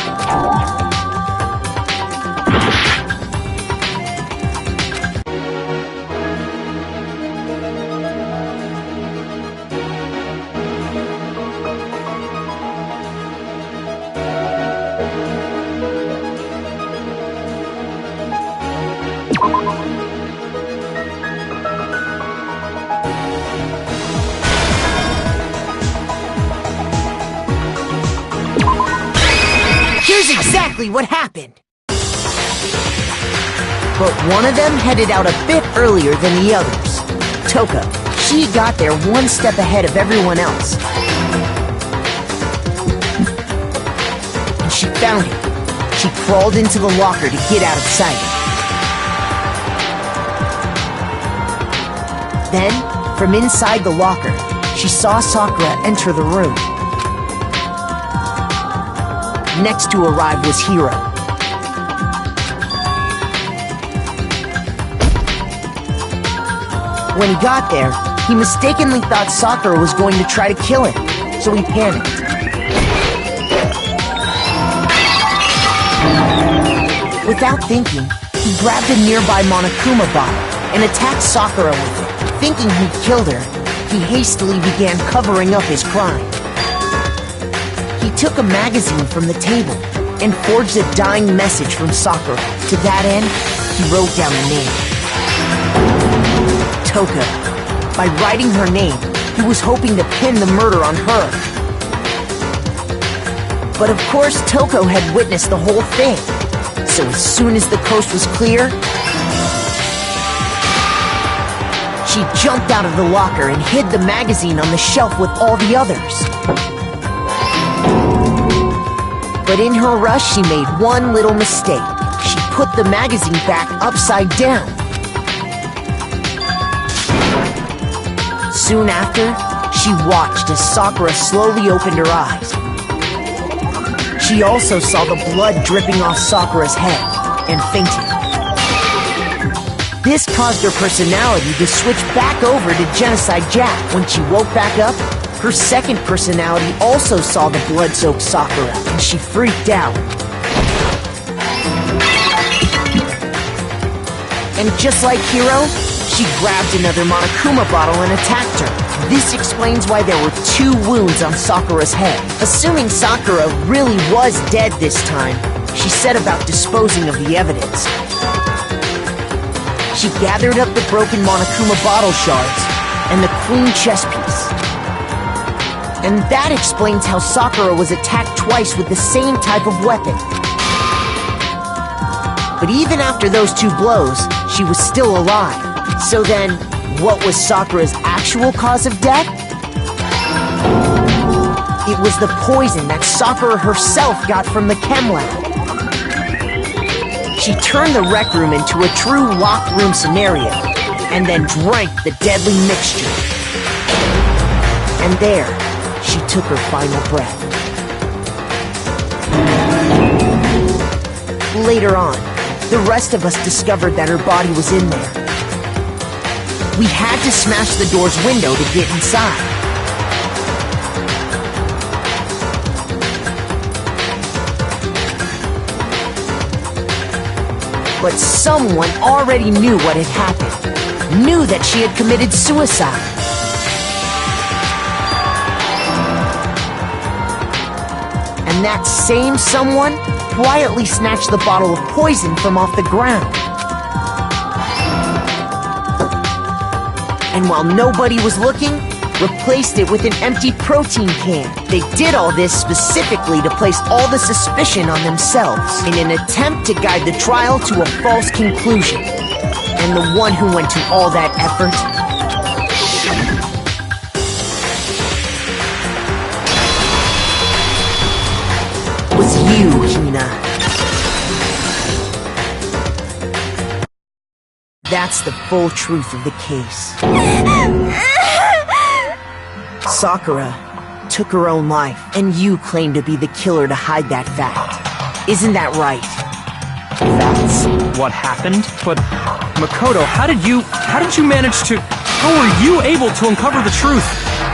Here's exactly what happened. But one of them headed out a bit earlier than the others. Toka. She got there one step ahead of everyone else. And she found him. She crawled into the locker to get out of sight. Then, from inside the locker, she saw Sakura enter the room. Next to arrive was Hiro. When he got there, He mistakenly thought Sakura was going to try to kill him, so he panicked. Without thinking, he grabbed a nearby Monokuma bottle and attacked Sakura with it. Thinking he'd killed her, he hastily began covering up his crime. He took a magazine from the table and forged a dying message from Sakura. To that end, he wrote down the name. Toko. By writing her name, he was hoping to pin the murder on her. But of course, Toko had witnessed the whole thing. So as soon as the coast was clear, she jumped out of the locker and hid the magazine on the shelf with all the others. But in her rush, she made one little mistake. She put the magazine back upside down. Soon after, she watched as Sakura slowly opened her eyes. She also saw the blood dripping off Sakura's head and fainted. This caused her personality to switch back over to Genocide Jack. When she woke back up, her second personality also saw the blood-soaked Sakura, and she freaked out. And just like Hiro, she grabbed another Monokuma bottle and attacked her. This explains why there were 2 wounds on Sakura's head. Assuming Sakura really was dead this time, she set about disposing of the evidence. She gathered up the broken Monokuma bottle shards and the queen chess piece. And that explains how Sakura was attacked twice with the same type of weapon. But even after those 2 blows, she was still alive. So then, what was Sakura's actual cause of death? It was the poison that Sakura herself got from the chem lab. She turned the rec room into a true locked room scenario, and then drank the deadly mixture. And there, she took her final breath. Later on, the rest of us discovered that her body was in there. We had to smash the door's window to get inside. But someone already knew what had happened, knew that she had committed suicide. And that same someone quietly snatched the bottle of poison from off the ground. And while nobody was looking, replaced it with an empty protein can. They did all this specifically to place all the suspicion on themselves in an attempt to guide the trial to a false conclusion. And the one who went to all that effort was you, Hina. That's the full truth of the case. Sakura took her own life, and you claim to be the killer to hide that fact. Isn't that right? That's what happened? But, Makoto, how did you manage to... How were you able to uncover the truth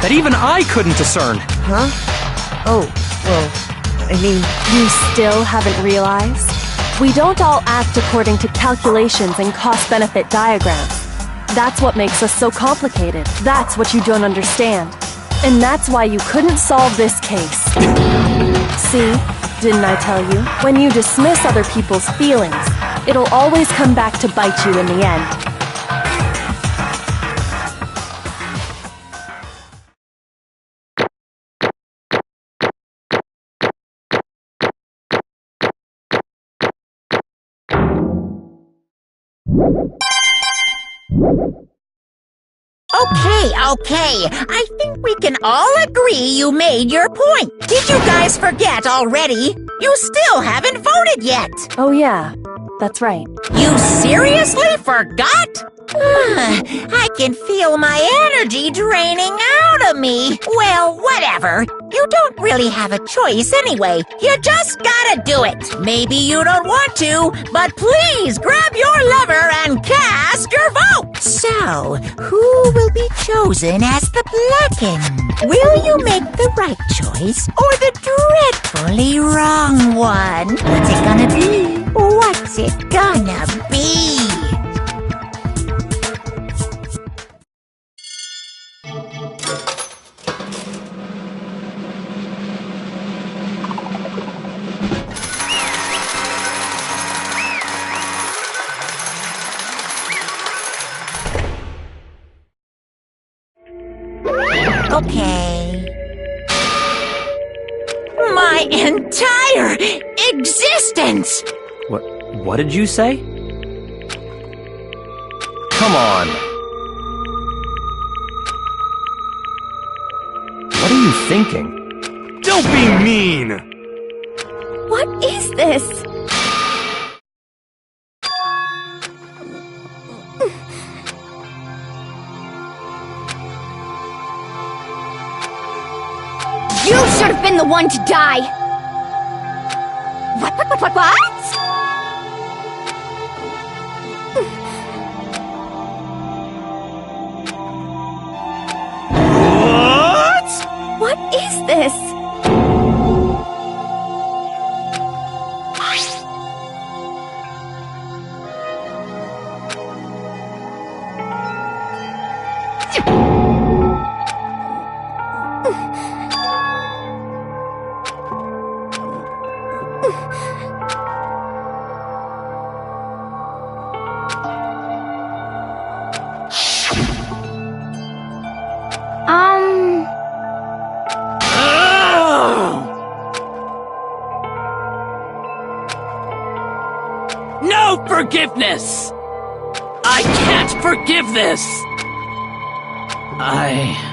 that even I couldn't discern? Huh? Oh, well, I mean... You still haven't realized? We don't all act according to calculations and cost-benefit diagrams. That's what makes us so complicated. That's what you don't understand. And that's why you couldn't solve this case. See? Didn't I tell you? When you dismiss other people's feelings, it'll always come back to bite you in the end. Okay. I think we can all agree you made your point. Did you guys forget already? You still haven't voted yet. Oh yeah, that's right. You seriously forgot? I can feel my energy draining out of me. Well, whatever. You don't really have a choice anyway. You just gotta do it. Maybe you don't want to, but please grab your lever and cast your vote. So, who will be chosen as the blackened? Will you make the right choice or the dreadfully wrong one? What's it gonna be? What's it gonna be? Okay. My entire existence! What did you say? Come on. What are you thinking? Don't be mean! What is this? You should have been the one to die! What? What is this? No forgiveness! I can't forgive this! But...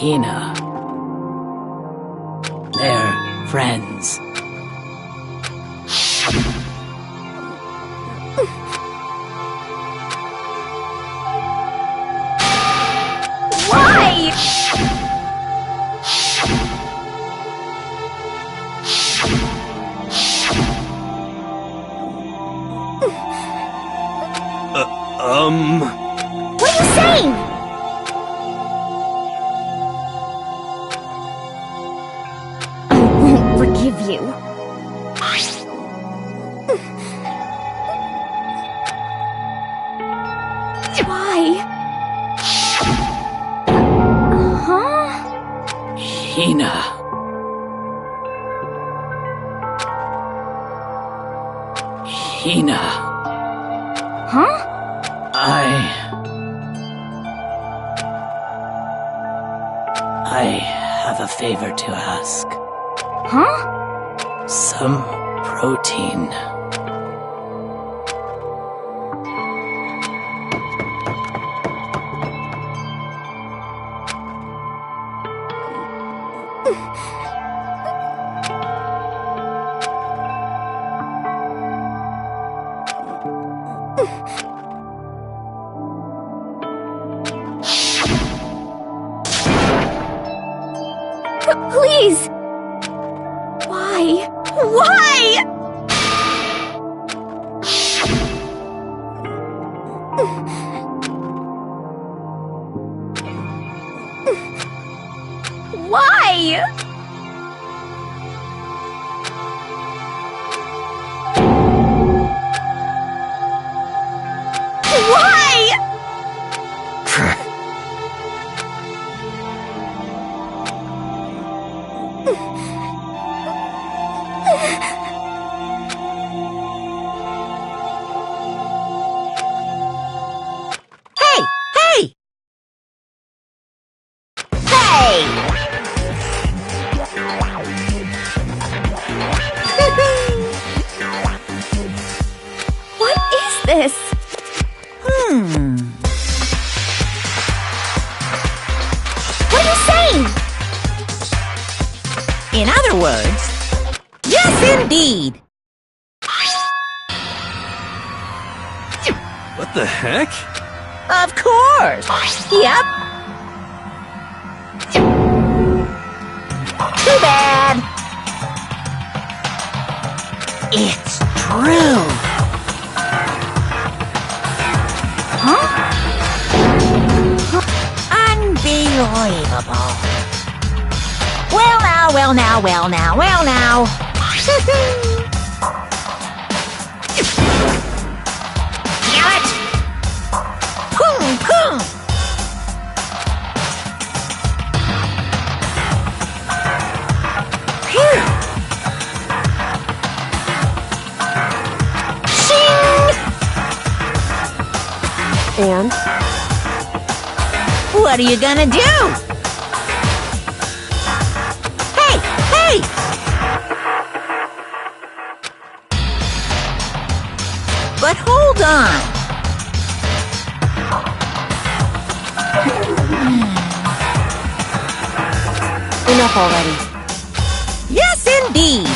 Hina. They're friends. Why? What are you saying? I won't forgive you. Why? Huh? Hina. Hina. Huh? I have a favor to ask. Huh? Some protein. Please! Why? Why? Why? Why? this. What are you saying? In other words, yes, indeed. What the heck? Of course. Yep. Too bad. It's true. Huh? Unbelievable. Well now, well now, well now, well now. Damn it! Boom, boom. Phew. Shing! And? What are you gonna do? Hey! Hey! But hold on. Enough already. Yes, indeed.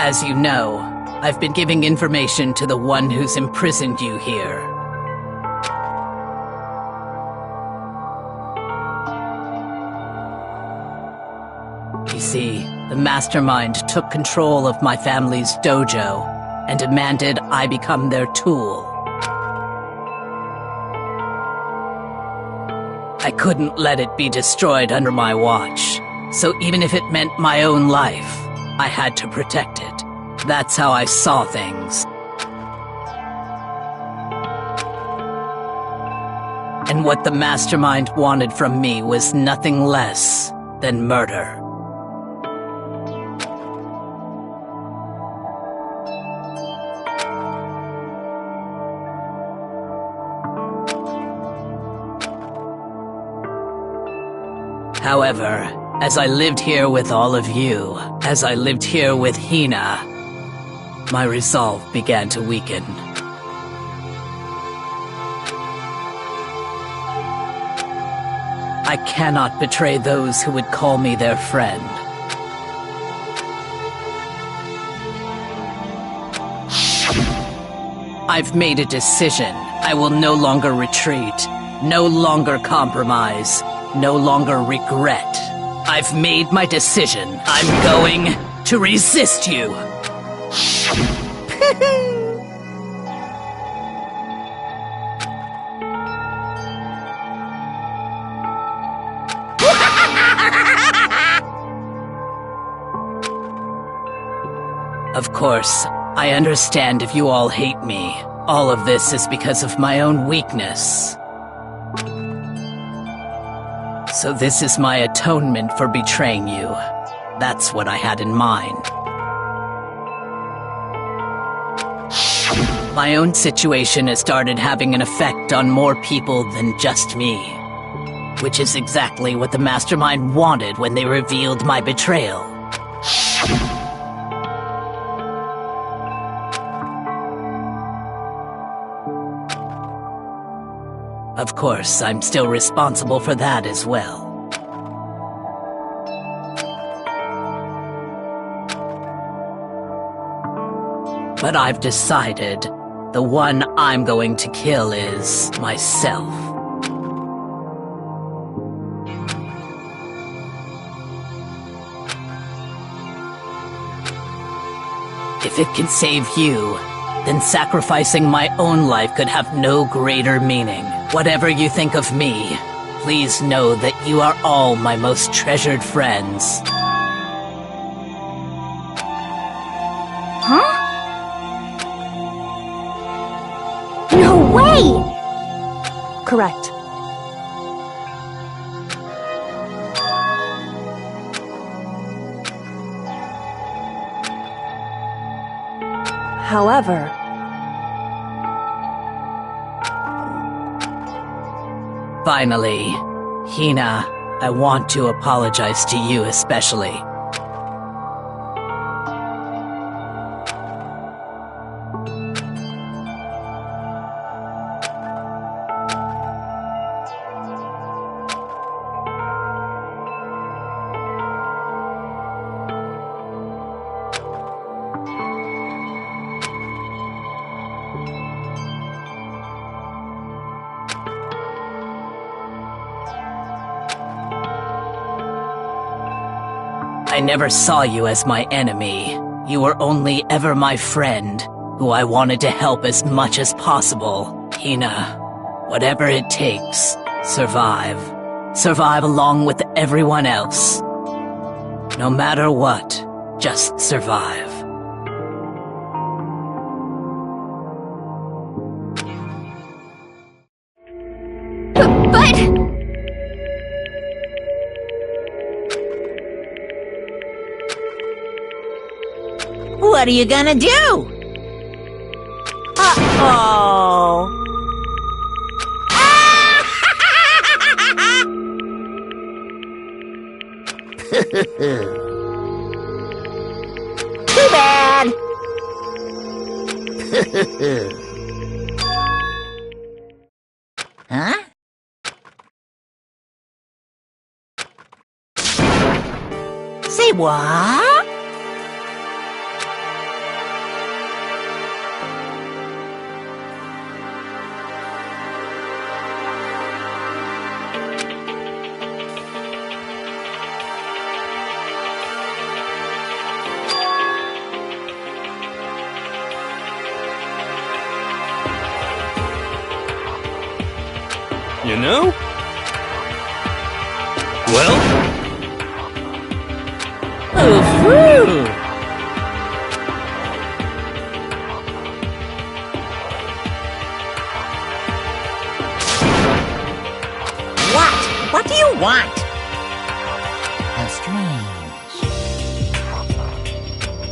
As you know, I've been giving information to the one who's imprisoned you here. You see, the mastermind took control of my family's dojo and demanded I become their tool. I couldn't let it be destroyed under my watch, so even if it meant my own life, I had to protect it. That's how I saw things. And what the mastermind wanted from me was nothing less than murder. However, as I lived here with all of you, as I lived here with Hina, my resolve began to weaken. I cannot betray those who would call me their friend. I've made a decision. I will no longer retreat, no longer compromise, no longer regret. I've made my decision. I'm going to resist you. Of course, I understand if you all hate me. All of this is because of my own weakness. So this is my atonement for betraying you. That's what I had in mind. My own situation has started having an effect on more people than just me. Which is exactly what the mastermind wanted when they revealed my betrayal. Of course, I'm still responsible for that as well. But I've decided the one I'm going to kill is myself. If it can save you, then sacrificing my own life could have no greater meaning. Whatever you think of me, please know that you are all my most treasured friends. Huh? No way! Correct. However, Finally, Hina, I want to apologize to you especially. I never saw you as my enemy. You were only ever my friend, who I wanted to help as much as possible. Hina, whatever it takes, survive. Survive along with everyone else. No matter what, just survive. But... What are you gonna do? Uh-oh. Too bad. Huh? Say what? You know? Well? What do you want? How strange.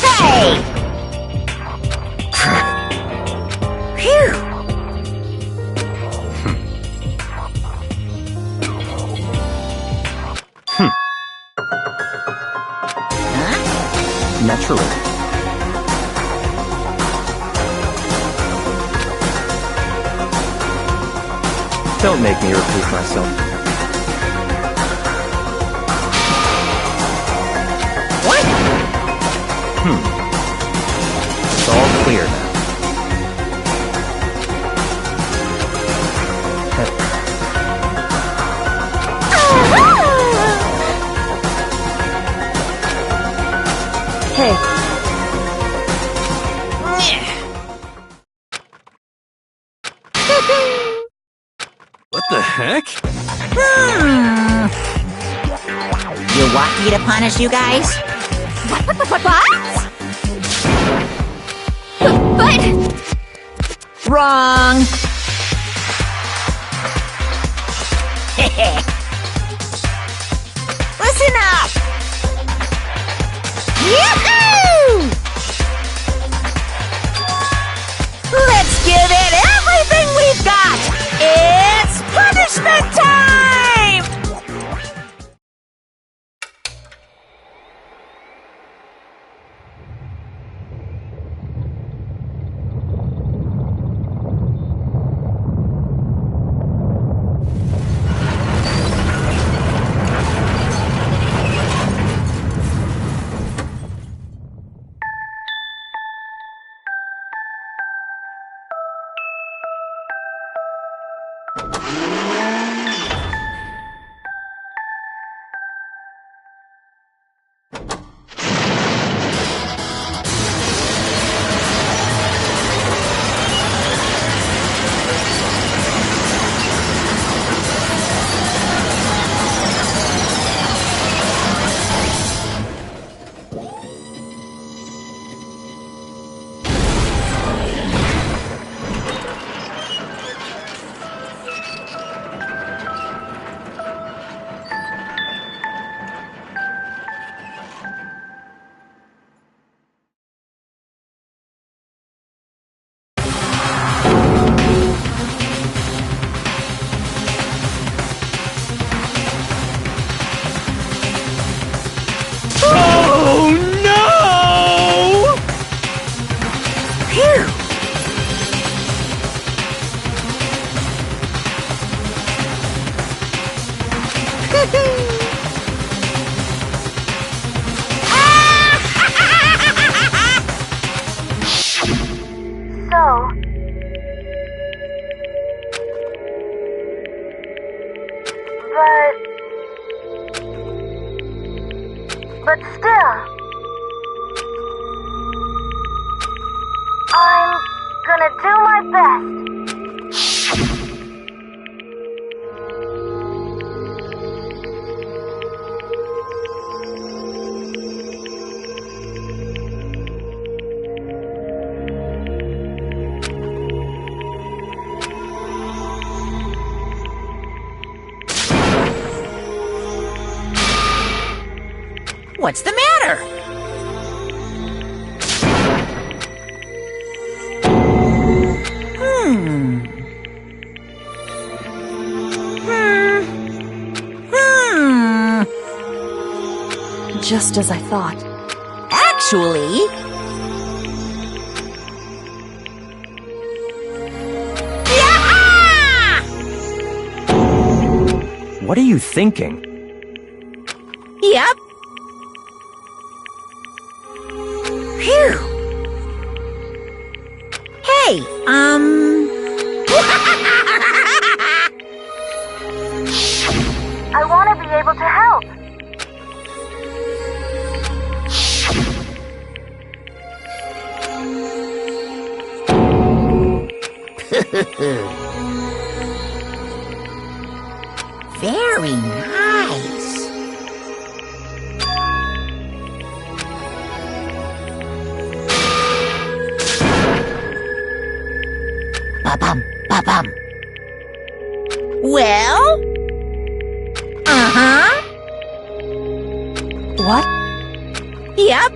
Hey! Phew! Naturally. Don't make me repeat myself. What? It's all clear now. Hey, What the heck? You want me to punish you guys? What? But... Wrong! Listen up! Yahoo! Let's give it everything we've got! It's punishment time! but still. I'm gonna do my best. What's the matter? Just as I thought. Actually... Yeah! What are you thinking? Yep. Phew. Hey, I want to be able to help. Very nice. Ba-bum, ba-bum. Well? Uh-huh. What? Yep.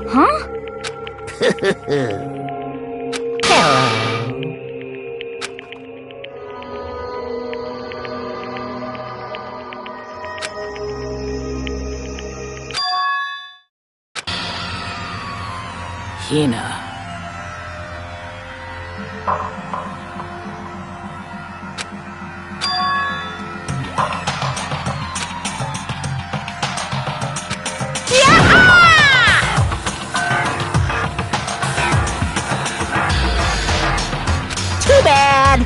Huh? Hello. Hina. Too bad.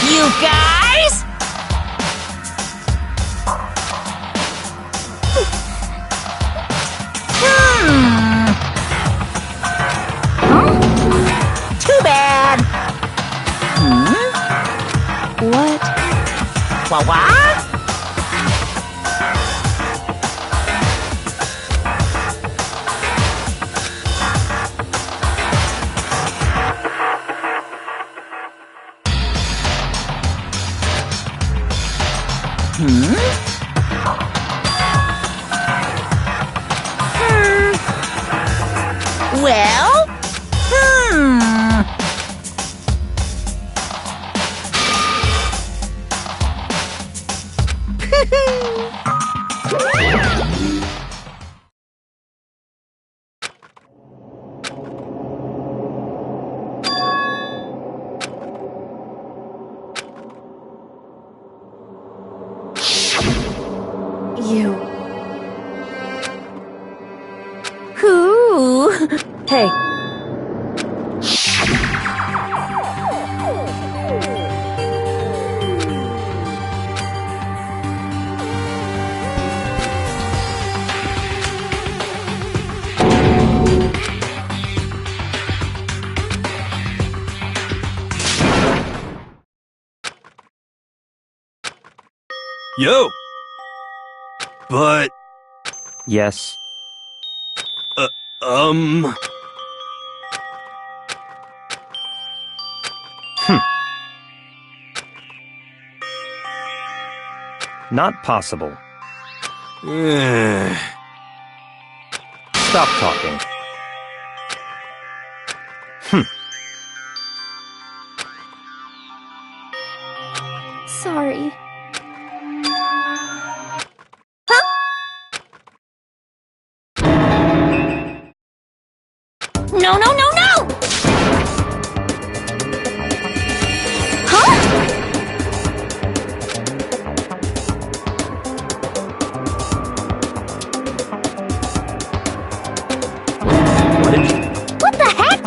You guys? Too bad. What? What? Well, You. who? Hey. Yo! But, Yes. Not possible. Stop talking. Sorry. No, no, no, no! What did you... What the heck?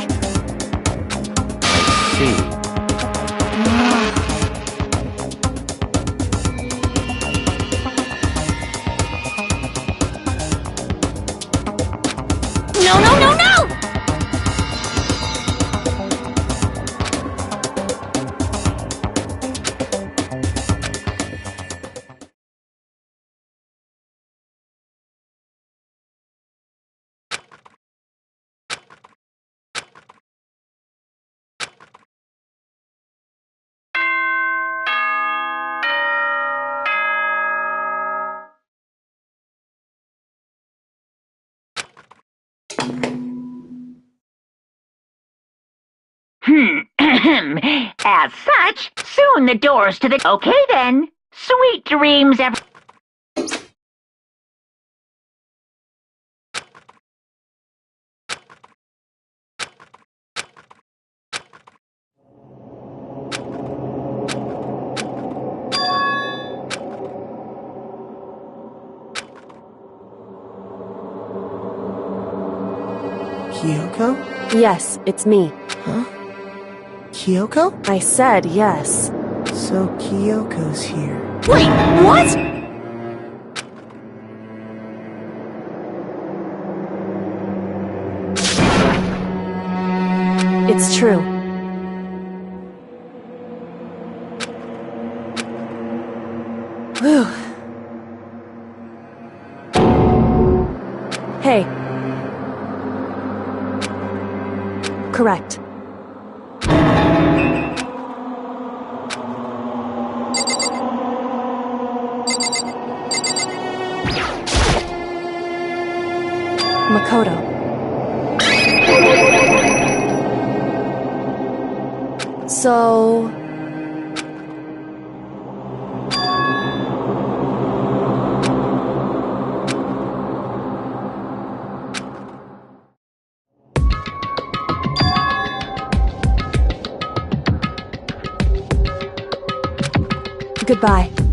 As such, soon the doors to the... Okay then. Sweet dreams, Kyoko? Yes, it's me. Huh? Kyoko? I said yes. So Kyoko's here. Wait, what? It's true. Whew. Hey. Correct. Makoto. So... Goodbye.